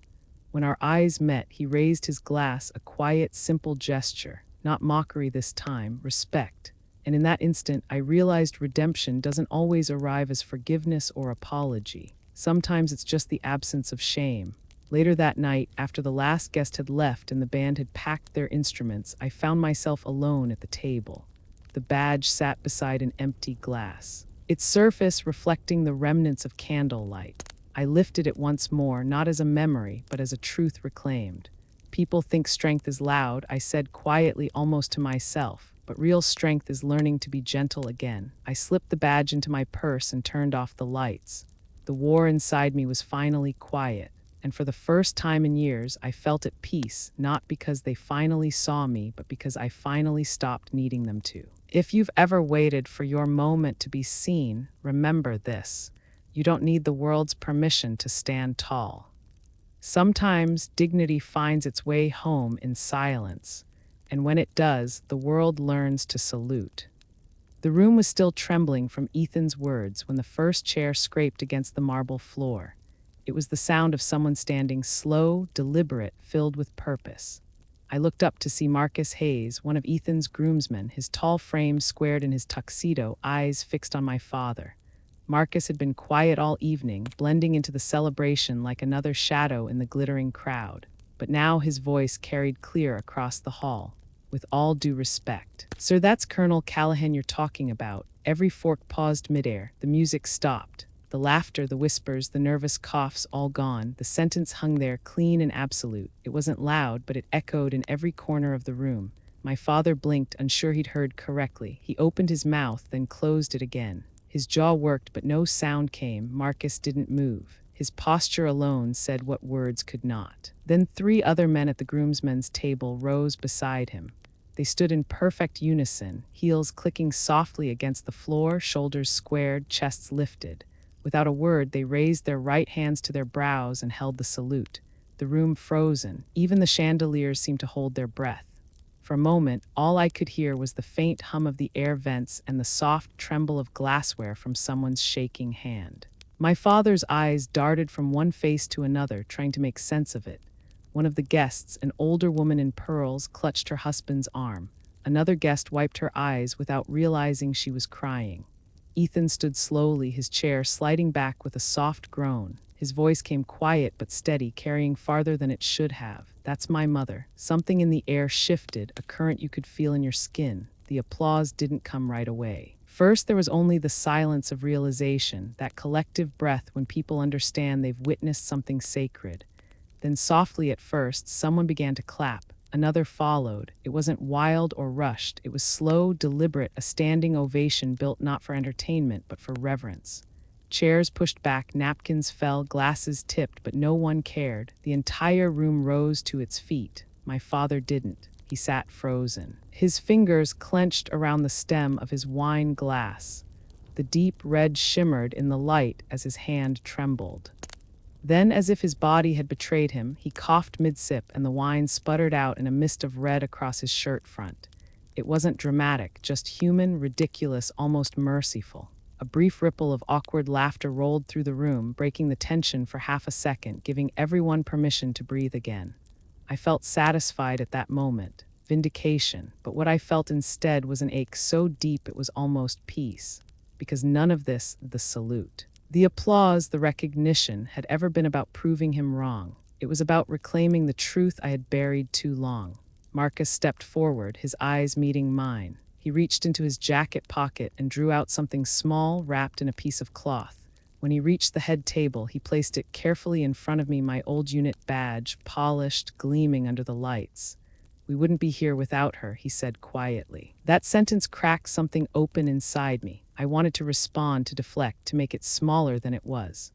When our eyes met, he raised his glass, a quiet, simple gesture. Not mockery this time, respect. And in that instant, I realized redemption doesn't always arrive as forgiveness or apology. Sometimes it's just the absence of shame. Later that night, after the last guest had left and the band had packed their instruments, I found myself alone at the table. The badge sat beside an empty glass, its surface reflecting the remnants of candlelight. I lifted it once more, not as a memory, but as a truth reclaimed. People think strength is loud, I said quietly, almost to myself, but real strength is learning to be gentle again. I slipped the badge into my purse and turned off the lights. The war inside me was finally quiet, and for the first time in years, I felt at peace, not because they finally saw me, but because I finally stopped needing them to. If you've ever waited for your moment to be seen, remember this. You don't need the world's permission to stand tall. Sometimes dignity finds its way home in silence, and when it does, the world learns to salute. The room was still trembling from Ethan's words when the first chair scraped against the marble floor. It was the sound of someone standing slow, deliberate, filled with purpose. I looked up to see Marcus Hayes, one of Ethan's groomsmen, his tall frame squared in his tuxedo, eyes fixed on my father. Marcus had been quiet all evening, blending into the celebration like another shadow in the glittering crowd. But now his voice carried clear across the hall. With all due respect. Sir, that's Colonel Callahan you're talking about. Every fork paused midair. The music stopped. The laughter, the whispers, the nervous coughs, all gone. The sentence hung there, clean and absolute. It wasn't loud, but it echoed in every corner of the room. My father blinked, unsure he'd heard correctly. He opened his mouth, then closed it again. His jaw worked, but no sound came. Marcus didn't move. His posture alone said what words could not. Then 3 other men at the groomsmen's table rose beside him. They stood in perfect unison, heels clicking softly against the floor, shoulders squared, chests lifted. Without a word, they raised their right hands to their brows and held the salute. The room frozen. Even the chandeliers seemed to hold their breath. For a moment, all I could hear was the faint hum of the air vents and the soft tremble of glassware from someone's shaking hand. My father's eyes darted from one face to another, trying to make sense of it. One of the guests, an older woman in pearls, clutched her husband's arm. Another guest wiped her eyes without realizing she was crying. Ethan stood slowly, his chair sliding back with a soft groan. His voice came quiet but steady, carrying farther than it should have. That's my mother. Something in the air shifted, a current you could feel in your skin. The applause didn't come right away. First, there was only the silence of realization, that collective breath when people understand they've witnessed something sacred. Then softly at first, someone began to clap. Another followed. It wasn't wild or rushed. It was slow, deliberate, a standing ovation built not for entertainment, but for reverence. Chairs pushed back, napkins fell, glasses tipped, but no one cared. The entire room rose to its feet. My father didn't. He sat frozen. His fingers clenched around the stem of his wine glass. The deep red shimmered in the light as his hand trembled. Then, as if his body had betrayed him, he coughed mid-sip and the wine sputtered out in a mist of red across his shirt front. It wasn't dramatic, just human, ridiculous, almost merciful. A brief ripple of awkward laughter rolled through the room, breaking the tension for half a second, giving everyone permission to breathe again. I felt satisfied at that moment, vindication, but what I felt instead was an ache so deep it was almost peace. Because none of this, the salute, the applause, the recognition, had ever been about proving him wrong. It was about reclaiming the truth I had buried too long. Marcus stepped forward, his eyes meeting mine. He reached into his jacket pocket and drew out something small, wrapped in a piece of cloth. When he reached the head table, he placed it carefully in front of me, my old unit badge, polished, gleaming under the lights. "We wouldn't be here without her," he said quietly. That sentence cracked something open inside me. I wanted to respond, to deflect, to make it smaller than it was.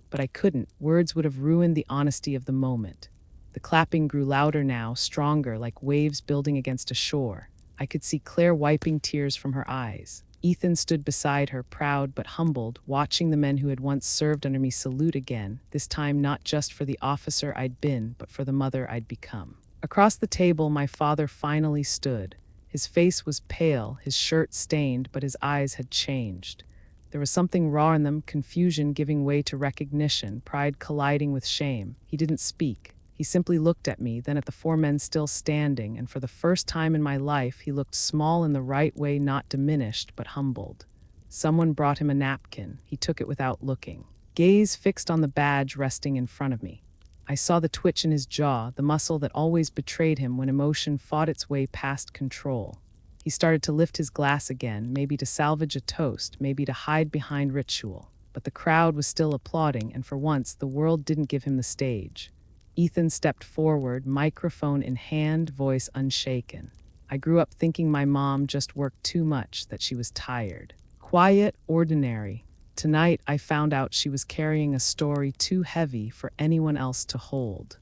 But I couldn't. Words would have ruined the honesty of the moment. The clapping grew louder now, stronger, like waves building against a shore. I could see Claire wiping tears from her eyes. Ethan stood beside her, proud but humbled, watching the men who had once served under me salute again, this time not just for the officer I'd been, but for the mother I'd become. Across the table, my father finally stood. His face was pale, his shirt stained, but his eyes had changed. There was something raw in them, confusion giving way to recognition, pride colliding with shame. He didn't speak. He simply looked at me, then at the four men still standing, and for the first time in my life, he looked small in the right way, not diminished, but humbled. Someone brought him a napkin. He took it without looking. Gaze fixed on the badge resting in front of me. I saw the twitch in his jaw, the muscle that always betrayed him when emotion fought its way past control. He started to lift his glass again, maybe to salvage a toast, maybe to hide behind ritual. But the crowd was still applauding, and for once, the world didn't give him the stage. Ethan stepped forward, microphone in hand, voice unshaken. I grew up thinking my mom just worked too much, that she was tired. Quiet, ordinary. Tonight, I found out she was carrying a story too heavy for anyone else to hold.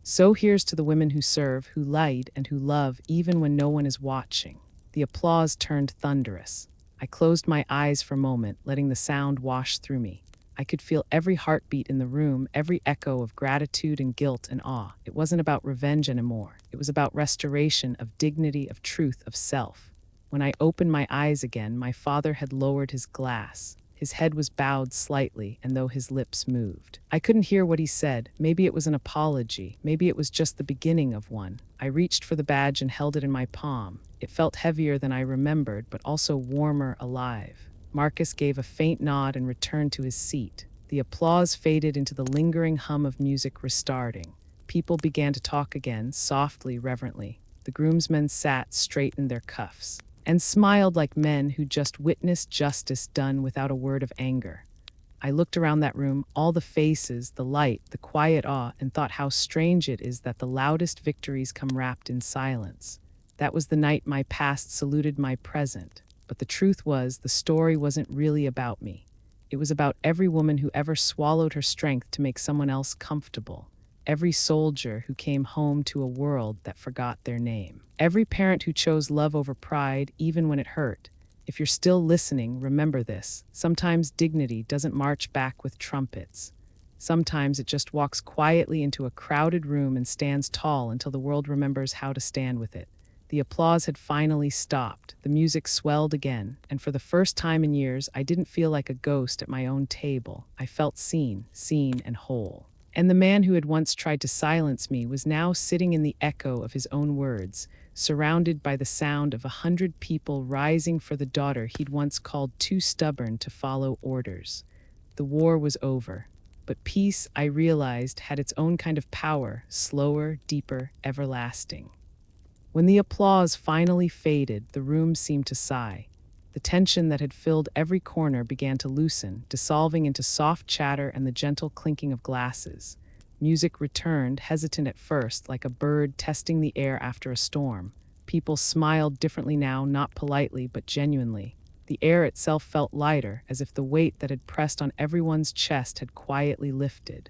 So here's to the women who serve, who lead, and who love even when no one is watching. The applause turned thunderous. I closed my eyes for a moment, letting the sound wash through me. I could feel every heartbeat in the room, every echo of gratitude and guilt and awe. It wasn't about revenge anymore. It was about restoration of dignity, of truth, of self. When I opened my eyes again, my father had lowered his glass. His head was bowed slightly, and though his lips moved, I couldn't hear what he said. Maybe it was an apology. Maybe it was just the beginning of one. I reached for the badge and held it in my palm. It felt heavier than I remembered, but also warmer, alive. Marcus gave a faint nod and returned to his seat. The applause faded into the lingering hum of music restarting. People began to talk again, softly, reverently. The groomsmen sat, straightened their cuffs, and smiled like men who just witnessed justice done without a word of anger. I looked around that room, all the faces, the light, the quiet awe, and thought how strange it is that the loudest victories come wrapped in silence. That was the night my past saluted my present. But the truth was, the story wasn't really about me. It was about every woman who ever swallowed her strength to make someone else comfortable. Every soldier who came home to a world that forgot their name. Every parent who chose love over pride, even when it hurt. If you're still listening, remember this. Sometimes dignity doesn't march back with trumpets. Sometimes it just walks quietly into a crowded room and stands tall until the world remembers how to stand with it. The applause had finally stopped. The music swelled again, and for the first time in years, I didn't feel like a ghost at my own table. I felt seen and whole. And the man who had once tried to silence me was now sitting in the echo of his own words, surrounded by the sound of 100 people rising for the daughter he'd once called too stubborn to follow orders. The war was over, but peace, I realized, had its own kind of power, slower, deeper, everlasting. When the applause finally faded, the room seemed to sigh. The tension that had filled every corner began to loosen, dissolving into soft chatter and the gentle clinking of glasses. Music returned, hesitant at first, like a bird testing the air after a storm. People smiled differently now, not politely, but genuinely. The air itself felt lighter, as if the weight that had pressed on everyone's chest had quietly lifted.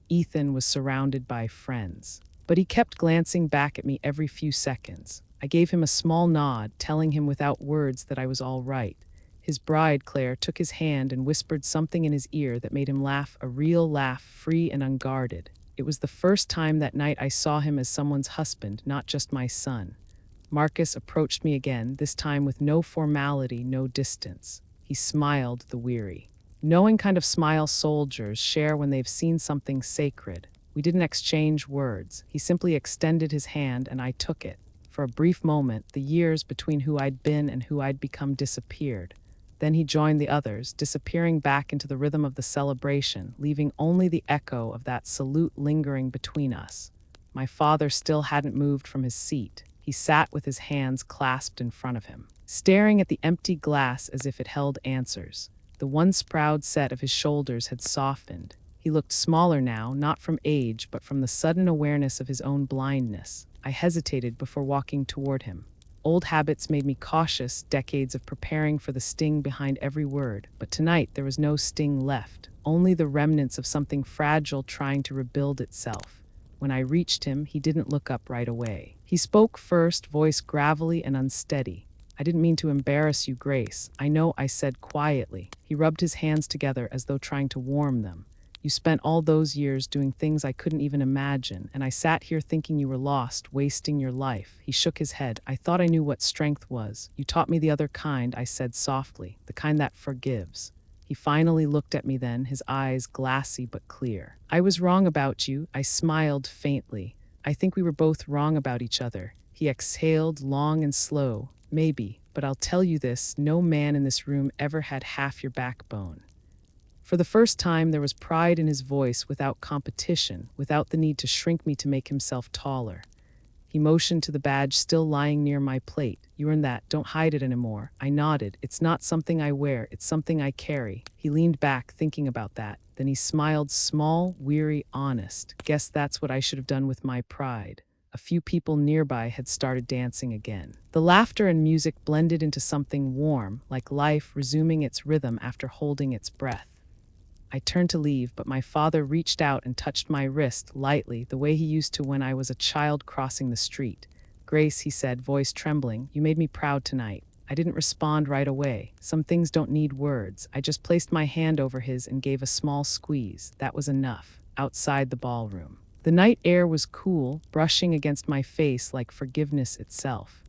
Ethan was surrounded by friends, but he kept glancing back at me every few seconds. I gave him a small nod, telling him without words that I was all right. His bride, Claire, took his hand and whispered something in his ear that made him laugh, a real laugh, free and unguarded. It was the first time that night I saw him as someone's husband, not just my son. Marcus approached me again, this time with no formality, no distance. He smiled, the weary, knowing kind of smile soldiers share when they've seen something sacred. We didn't exchange words. He simply extended his hand and I took it. For a brief moment, the years between who I'd been and who I'd become disappeared. Then he joined the others, disappearing back into the rhythm of the celebration, leaving only the echo of that salute lingering between us. My father still hadn't moved from his seat. He sat with his hands clasped in front of him, staring at the empty glass as if it held answers. The once proud set of his shoulders had softened. He looked smaller now, not from age, but from the sudden awareness of his own blindness. I hesitated before walking toward him. Old habits made me cautious, decades of preparing for the sting behind every word. But tonight there was no sting left, only the remnants of something fragile trying to rebuild itself. When I reached him, he didn't look up right away. He spoke first, voice gravelly and unsteady. "I didn't mean to embarrass you, Grace. I know," I said quietly. He rubbed his hands together as though trying to warm them. "You spent all those years doing things I couldn't even imagine, and I sat here thinking you were lost, wasting your life." He shook his head. "I thought I knew what strength was. You taught me the other kind," I said softly, "the kind that forgives." He finally looked at me then, his eyes glassy but clear. I was wrong about you, I smiled faintly. I think we were both wrong about each other. He exhaled long and slow. Maybe, but I'll tell you this, no man in this room ever had half your backbone. For the first time, there was pride in his voice without competition, without the need to shrink me to make himself taller. He motioned to the badge still lying near my plate. You earned that, don't hide it anymore. I nodded. It's not something I wear, it's something I carry. He leaned back, thinking about that. Then he smiled, small, weary, honest. Guess that's what I should have done with my pride. A few people nearby had started dancing again. The laughter and music blended into something warm, like life resuming its rhythm after holding its breath. I turned to leave, but my father reached out and touched my wrist lightly, the way he used to when I was a child crossing the street. Grace, he said, voice trembling, you made me proud tonight. I didn't respond right away. Some things don't need words. I just placed my hand over his and gave a small squeeze. That was enough. Outside the ballroom. The night air was cool, brushing against my face like forgiveness itself.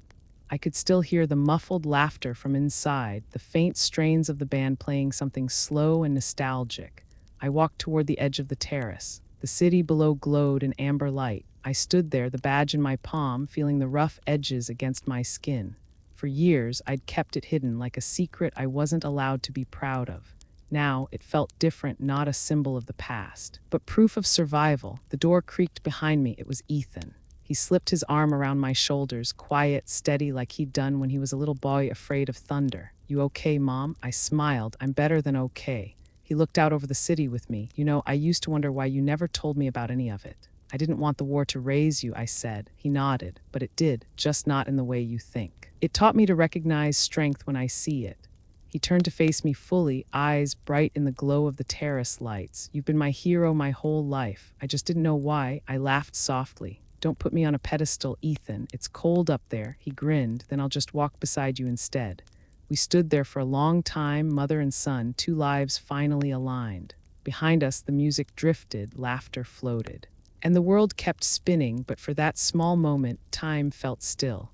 I could still hear the muffled laughter from inside, the faint strains of the band playing something slow and nostalgic. I walked toward the edge of the terrace. The city below glowed in amber light. I stood there, the badge in my palm, feeling the rough edges against my skin. For years, I'd kept it hidden like a secret I wasn't allowed to be proud of. Now, it felt different, not a symbol of the past, but proof of survival. The door creaked behind me. It was Ethan. He slipped his arm around my shoulders, quiet, steady, like he'd done when he was a little boy afraid of thunder. You okay, Mom? I smiled. I'm better than okay. He looked out over the city with me. You know, I used to wonder why you never told me about any of it. I didn't want the war to raise you, I said. He nodded. But it did, just not in the way you think. It taught me to recognize strength when I see it. He turned to face me fully, eyes bright in the glow of the terrace lights. You've been my hero my whole life. I just didn't know why. I laughed softly. Don't put me on a pedestal, Ethan. It's cold up there. He grinned. Then I'll just walk beside you instead. We stood there for a long time, mother and son, two lives finally aligned. Behind us, the music drifted, laughter floated. And the world kept spinning, but for that small moment, time felt still.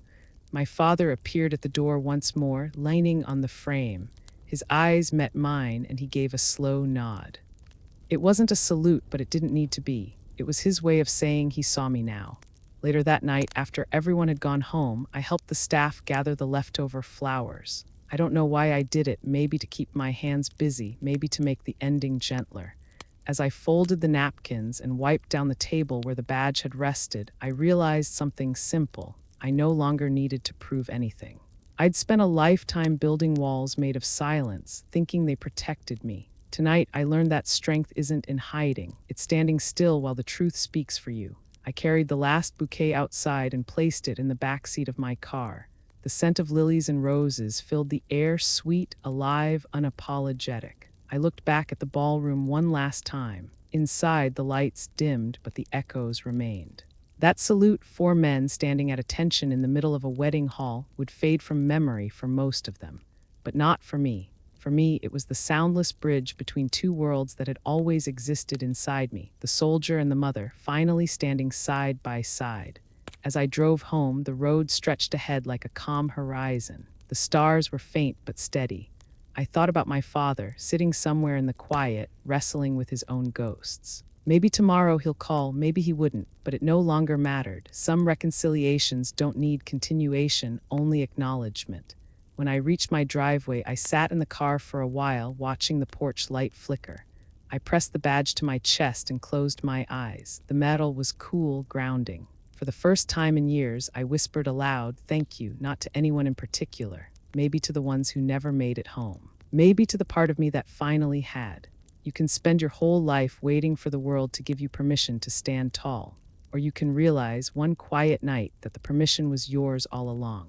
My father appeared at the door once more, leaning on the frame. His eyes met mine, and he gave a slow nod. It wasn't a salute, but it didn't need to be. It was his way of saying he saw me now. Later that night, after everyone had gone home, I helped the staff gather the leftover flowers. I don't know why I did it, maybe to keep my hands busy, maybe to make the ending gentler. As I folded the napkins and wiped down the table where the badge had rested, I realized something simple. I no longer needed to prove anything. I'd spent a lifetime building walls made of silence, thinking they protected me. Tonight, I learned that strength isn't in hiding. It's standing still while the truth speaks for you. I carried the last bouquet outside and placed it in the backseat of my car. The scent of lilies and roses filled the air, sweet, alive, unapologetic. I looked back at the ballroom one last time. Inside, the lights dimmed, but the echoes remained. That salute, four men standing at attention in the middle of a wedding hall, would fade from memory for most of them. But not for me. For me, it was the soundless bridge between two worlds that had always existed inside me, the soldier and the mother, finally standing side by side. As I drove home, the road stretched ahead like a calm horizon. The stars were faint but steady. I thought about my father, sitting somewhere in the quiet, wrestling with his own ghosts. Maybe tomorrow he'll call, maybe he wouldn't, but it no longer mattered. Some reconciliations don't need continuation, only acknowledgement. When I reached my driveway, I sat in the car for a while, watching the porch light flicker. I pressed the badge to my chest and closed my eyes. The metal was cool, grounding. For the first time in years, I whispered aloud, thank you, not to anyone in particular. Maybe to the ones who never made it home. Maybe to the part of me that finally had. You can spend your whole life waiting for the world to give you permission to stand tall. Or you can realize one quiet night that the permission was yours all along.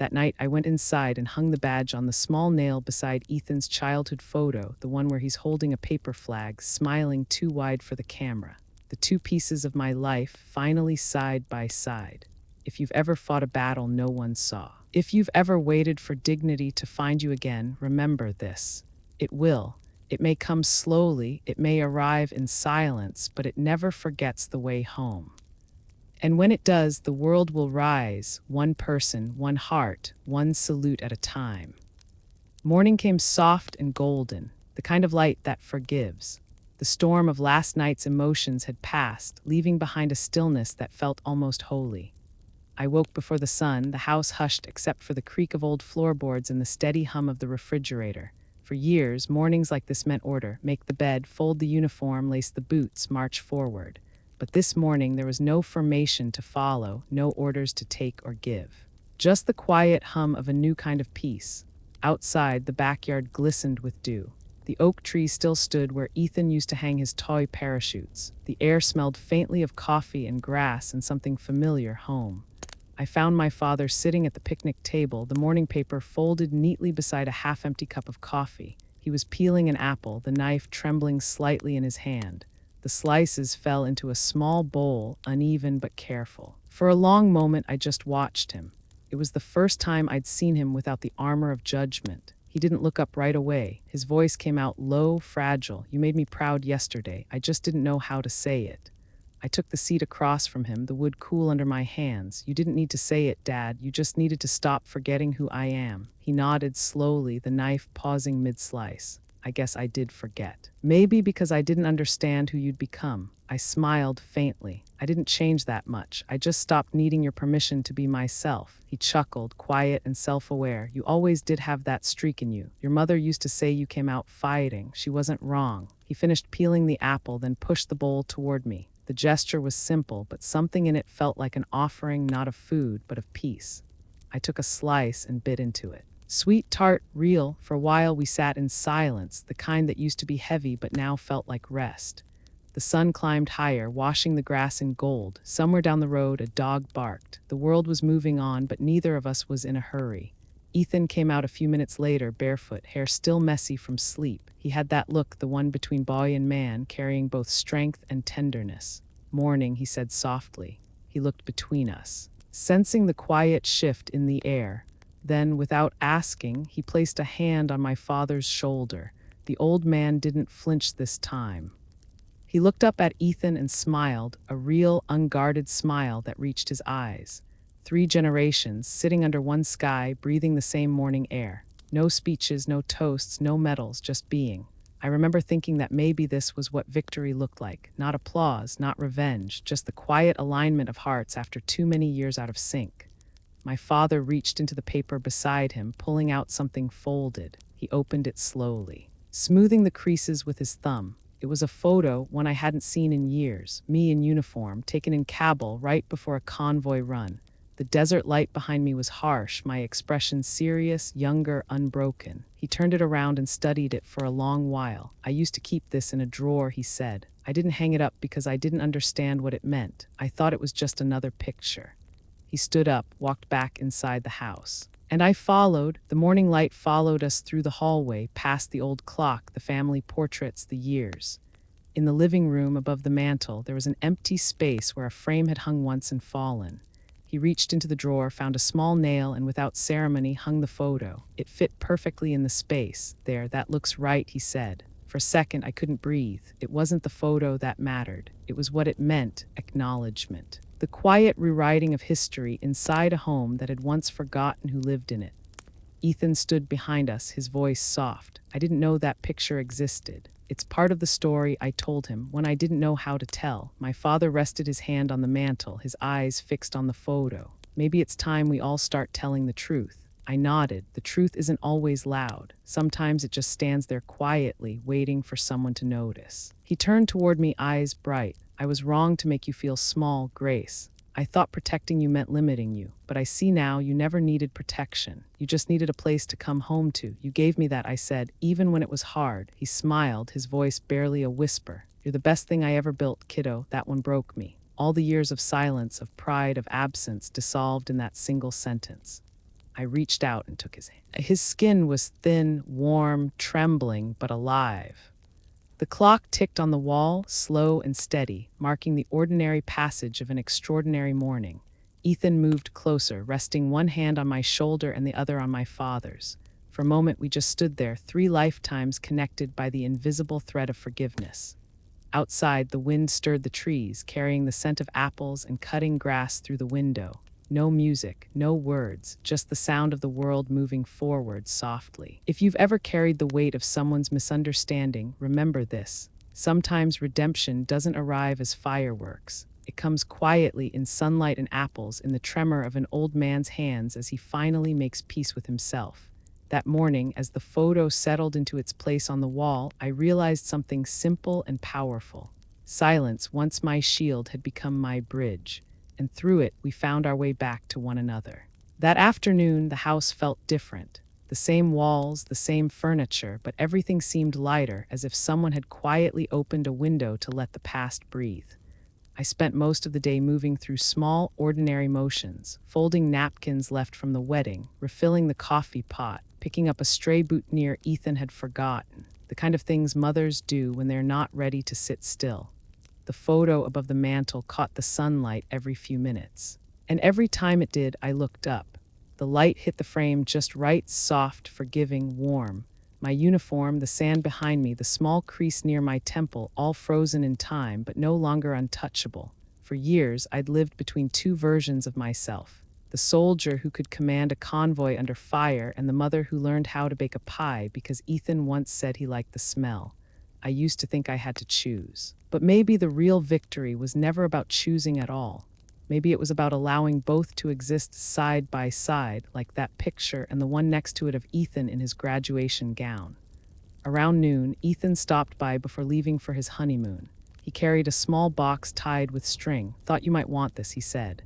That night, I went inside and hung the badge on the small nail beside Ethan's childhood photo, the one where he's holding a paper flag, smiling too wide for the camera. The two pieces of my life, finally side by side. If you've ever fought a battle no one saw. If you've ever waited for dignity to find you again, remember this. It will. It may come slowly, it may arrive in silence, but it never forgets the way home. And when it does, the world will rise, one person, one heart, one salute at a time. Morning came soft and golden. the kind of light that forgives. The storm of last night's emotions had passed, leaving behind a stillness that felt almost holy. I woke before the sun, the house hushed except for the creak of old floorboards and the steady hum of the refrigerator. For years, mornings like this meant order: make the bed, fold the uniform, lace the boots, march forward. But this morning there was no formation to follow, no orders to take or give. Just the quiet hum of a new kind of peace. Outside, the backyard glistened with dew. The oak tree still stood where Ethan used to hang his toy parachutes. The air smelled faintly of coffee and grass and something familiar: home. I found my father sitting at the picnic table, the morning paper folded neatly beside a half-empty cup of coffee. He was peeling an apple, the knife trembling slightly in his hand. The slices fell into a small bowl, uneven but careful. For a long moment, I just watched him. It was the first time I'd seen him without the armor of judgment. He didn't look up right away. His voice came out low, fragile. "You made me proud yesterday. I just didn't know how to say it." I took the seat across from him, the wood cool under my hands. "You didn't need to say it, Dad. You just needed to stop forgetting who I am." He nodded slowly, the knife pausing mid-slice. "I guess I did forget. Maybe because I didn't understand who you'd become." I smiled faintly. "I didn't change that much. I just stopped needing your permission to be myself." He chuckled, quiet and self-aware. "You always did have that streak in you. Your mother used to say you came out fighting. She wasn't wrong." He finished peeling the apple, then pushed the bowl toward me. The gesture was simple, but something in it felt like an offering not of food, but of peace. I took a slice and bit into it. Sweet, tart, real. For a while we sat in silence, the kind that used to be heavy but now felt like rest. The sun climbed higher, washing the grass in gold. Somewhere down the road, a dog barked. The world was moving on, but neither of us was in a hurry. Ethan came out a few minutes later, barefoot, hair still messy from sleep. He had that look, the one between boy and man, carrying both strength and tenderness. "Morning," he said softly. He looked between us, sensing the quiet shift in the air. Then, without asking, he placed a hand on my father's shoulder. The old man didn't flinch this time. He looked up at Ethan and smiled, a real, unguarded smile that reached his eyes. 3 generations, sitting under one sky, breathing the same morning air. No speeches, no toasts, no medals, just being. I remember thinking that maybe this was what victory looked like. Not applause, not revenge, just the quiet alignment of hearts after too many years out of sync. My father reached into the paper beside him, pulling out something folded. He opened it slowly, smoothing the creases with his thumb. It was a photo, one I hadn't seen in years, me in uniform, taken in Kabul right before a convoy run. The desert light behind me was harsh, my expression serious, younger, unbroken. He turned it around and studied it for a long while. "I used to keep this in a drawer," he said. "I didn't hang it up because I didn't understand what it meant. I thought it was just another picture." He stood up, walked back inside the house. And I followed. The morning light followed us through the hallway, past the old clock, the family portraits, the years. In the living room above the mantel, there was an empty space where a frame had hung once and fallen. He reached into the drawer, found a small nail, and without ceremony hung the photo. It fit perfectly in the space. "There, that looks right," he said. For a second, I couldn't breathe. It wasn't the photo that mattered. It was what it meant: acknowledgement. The quiet rewriting of history inside a home that had once forgotten who lived in it. Ethan stood behind us, his voice soft. "I didn't know that picture existed. It's part of the story," I told him, when I didn't know how to tell. My father rested his hand on the mantel, his eyes fixed on the photo. "Maybe it's time we all start telling the truth." I nodded. The truth isn't always loud. Sometimes it just stands there quietly, waiting for someone to notice. He turned toward me, eyes bright. "I was wrong to make you feel small, Grace. I thought protecting you meant limiting you, but I see now you never needed protection. You just needed a place to come home to. You gave me that," I said, "even when it was hard." He smiled, his voice barely a whisper. "You're the best thing I ever built, kiddo." That one broke me. All the years of silence, of pride, of absence dissolved in that single sentence. I reached out and took his hand. His skin was thin, warm, trembling, but alive. The clock ticked on the wall, slow and steady, marking the ordinary passage of an extraordinary morning. Ethan moved closer, resting one hand on my shoulder and the other on my father's. For a moment, we just stood there, 3 lifetimes connected by the invisible thread of forgiveness. Outside, the wind stirred the trees, carrying the scent of apples and cutting grass through the window. No music, no words, just the sound of the world moving forward softly. If you've ever carried the weight of someone's misunderstanding, remember this. Sometimes redemption doesn't arrive as fireworks. It comes quietly in sunlight and apples, in the tremor of an old man's hands as he finally makes peace with himself. That morning, as the photo settled into its place on the wall, I realized something simple and powerful. Silence, once my shield, had become my bridge, and through it we found our way back to one another. That afternoon, the house felt different. The same walls, the same furniture, but everything seemed lighter, as if someone had quietly opened a window to let the past breathe. I spent most of the day moving through small, ordinary motions, folding napkins left from the wedding, refilling the coffee pot, picking up a stray boutonniere Ethan had forgotten, the kind of things mothers do when they're not ready to sit still. The photo above the mantel caught the sunlight every few minutes, and every time it did, I looked up. The light hit the frame just right, soft, forgiving, warm. My uniform, the sand behind me, the small crease near my temple, all frozen in time, but no longer untouchable. For years, I'd lived between two versions of myself. The soldier who could command a convoy under fire, and the mother who learned how to bake a pie because Ethan once said he liked the smell. I used to think I had to choose. But maybe the real victory was never about choosing at all. Maybe it was about allowing both to exist side by side, like that picture and the one next to it of Ethan in his graduation gown. Around noon, Ethan stopped by before leaving for his honeymoon. He carried a small box tied with string. "Thought you might want this," he said.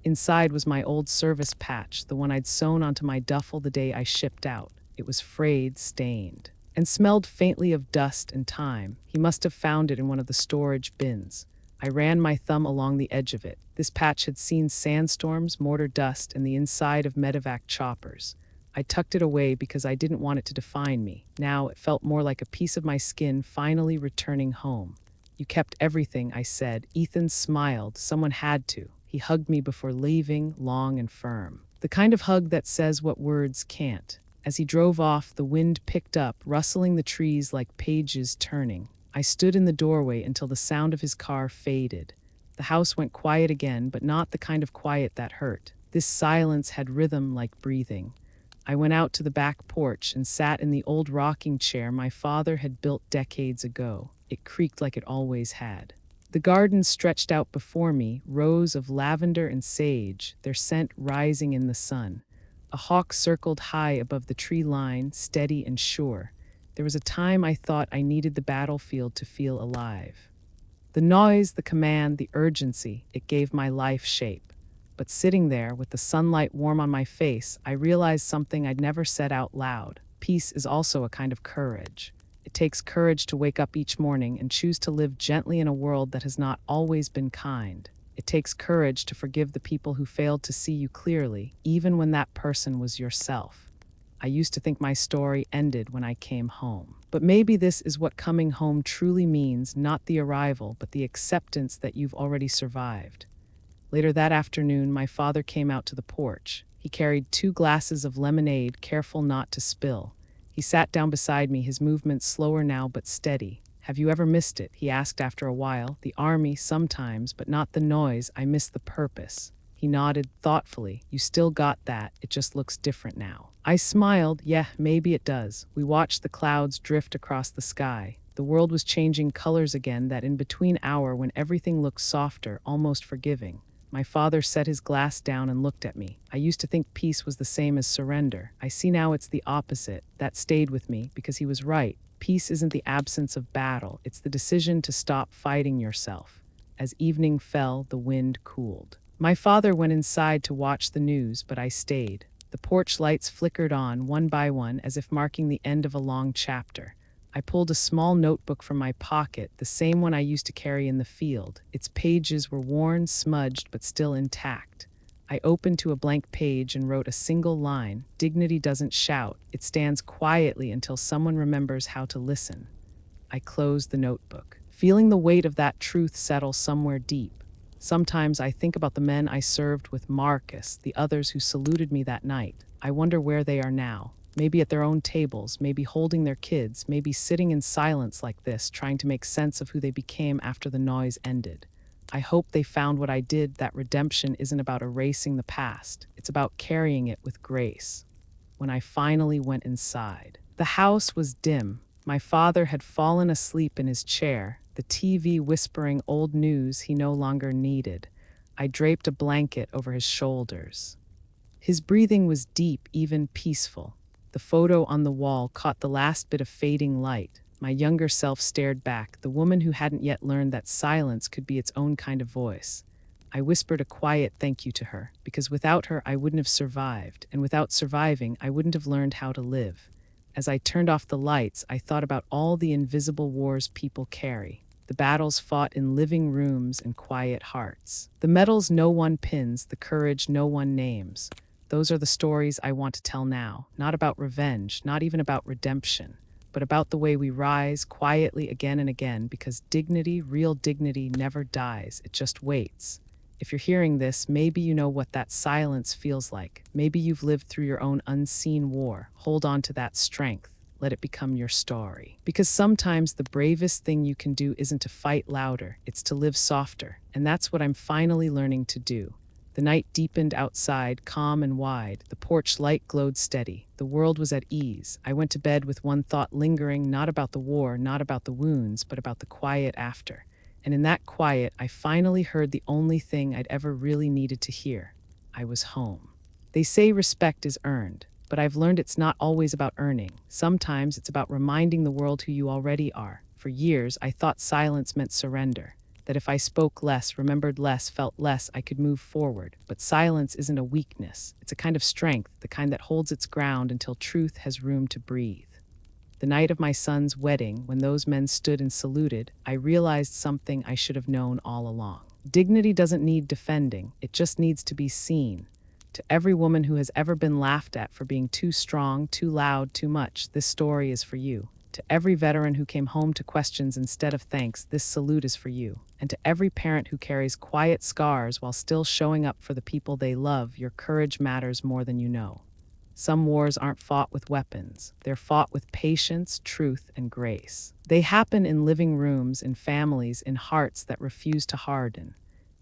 Inside was my old service patch, the one I'd sewn onto my duffel the day I shipped out. It was frayed, stained, and smelled faintly of dust and time. He must have found it in one of the storage bins. I ran my thumb along the edge of it. This patch had seen sandstorms, mortar dust, and the inside of medevac choppers. I tucked it away because I didn't want it to define me. Now it felt more like a piece of my skin finally returning home. "You kept everything," I said. Ethan smiled. Someone had to. He hugged me before leaving, long and firm. The kind of hug that says what words can't. As he drove off, the wind picked up, rustling the trees like pages turning. I stood in the doorway until the sound of his car faded. The house went quiet again, but not the kind of quiet that hurt. This silence had rhythm like breathing. I went out to the back porch and sat in the old rocking chair my father had built decades ago. It creaked like it always had. The garden stretched out before me, rows of lavender and sage, their scent rising in the sun. A hawk circled high above the tree line, steady and sure. There was a time I thought I needed the battlefield to feel alive. The noise, the command, the urgency, it gave my life shape. But sitting there, with the sunlight warm on my face, I realized something I'd never said out loud. Peace is also a kind of courage. It takes courage to wake up each morning and choose to live gently in a world that has not always been kind. It takes courage to forgive the people who failed to see you clearly, even when that person was yourself. I used to think my story ended when I came home. But maybe this is what coming home truly means, not the arrival, but the acceptance that you've already survived. Later that afternoon, my father came out to the porch. He carried 2 glasses of lemonade, careful not to spill. He sat down beside me, his movements slower now but steady. "Have you ever missed it?" he asked after a while. "The army, sometimes, but not the noise. I miss the purpose." He nodded thoughtfully. "You still got that. It just looks different now." I smiled. "Yeah, maybe it does." We watched the clouds drift across the sky. The world was changing colors again, that in-between hour when everything looked softer, almost forgiving. My father set his glass down and looked at me. "I used to think peace was the same as surrender. I see now it's the opposite." That stayed with me because he was right. Peace isn't the absence of battle. It's the decision to stop fighting yourself. As evening fell, the wind cooled. My father went inside to watch the news, but I stayed. The porch lights flickered on, one by one, as if marking the end of a long chapter. I pulled a small notebook from my pocket, the same one I used to carry in the field. Its pages were worn, smudged, but still intact. I opened to a blank page and wrote a single line. "Dignity doesn't shout. It stands quietly until someone remembers how to listen." I closed the notebook, feeling the weight of that truth settle somewhere deep. Sometimes I think about the men I served with, Marcus, the others who saluted me that night. I wonder where they are now. Maybe at their own tables, maybe holding their kids, maybe sitting in silence like this, trying to make sense of who they became after the noise ended. I hope they found what I did, that redemption isn't about erasing the past. It's about carrying it with grace. When I finally went inside, the house was dim. My father had fallen asleep in his chair, the TV whispering old news he no longer needed. I draped a blanket over his shoulders. His breathing was deep, even peaceful. The photo on the wall caught the last bit of fading light. My younger self stared back, the woman who hadn't yet learned that silence could be its own kind of voice. I whispered a quiet thank you to her, because without her I wouldn't have survived, and without surviving I wouldn't have learned how to live. As I turned off the lights, I thought about all the invisible wars people carry, the battles fought in living rooms and quiet hearts, the medals no one pins, the courage no one names. Those are the stories I want to tell now, not about revenge, not even about redemption, but about the way we rise quietly again and again, because dignity, real dignity, never dies, it just waits. If you're hearing this, maybe you know what that silence feels like. Maybe you've lived through your own unseen war. Hold on to that strength. Let it become your story. Because sometimes the bravest thing you can do isn't to fight louder, it's to live softer. And that's what I'm finally learning to do. The night deepened outside, calm and wide. The porch light glowed steady. The world was at ease. I went to bed with one thought lingering, not about the war, not about the wounds, but about the quiet after. And in that quiet, I finally heard the only thing I'd ever really needed to hear. I was home. They say respect is earned, but I've learned it's not always about earning. Sometimes it's about reminding the world who you already are. For years, I thought silence meant surrender, that if I spoke less, remembered less, felt less, I could move forward. But silence isn't a weakness. It's a kind of strength, the kind that holds its ground until truth has room to breathe. The night of my son's wedding, when those men stood and saluted, I realized something I should have known all along. Dignity doesn't need defending, it just needs to be seen. To every woman who has ever been laughed at for being too strong, too loud, too much, this story is for you. To every veteran who came home to questions instead of thanks, this salute is for you. And to every parent who carries quiet scars while still showing up for the people they love, your courage matters more than you know. Some wars aren't fought with weapons. They're fought with patience, truth, and grace. They happen in living rooms, in families, in hearts that refuse to harden.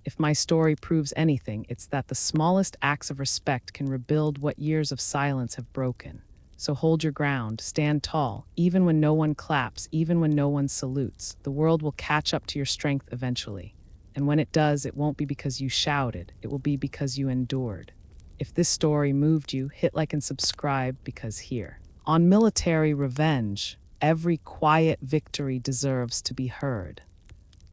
If my story proves anything, it's that the smallest acts of respect can rebuild what years of silence have broken. So hold your ground, stand tall, even when no one claps, even when no one salutes. The world will catch up to your strength eventually. And when it does, it won't be because you shouted, it will be because you endured. If this story moved you, hit like and subscribe, because here, on Military Revenge, every quiet victory deserves to be heard.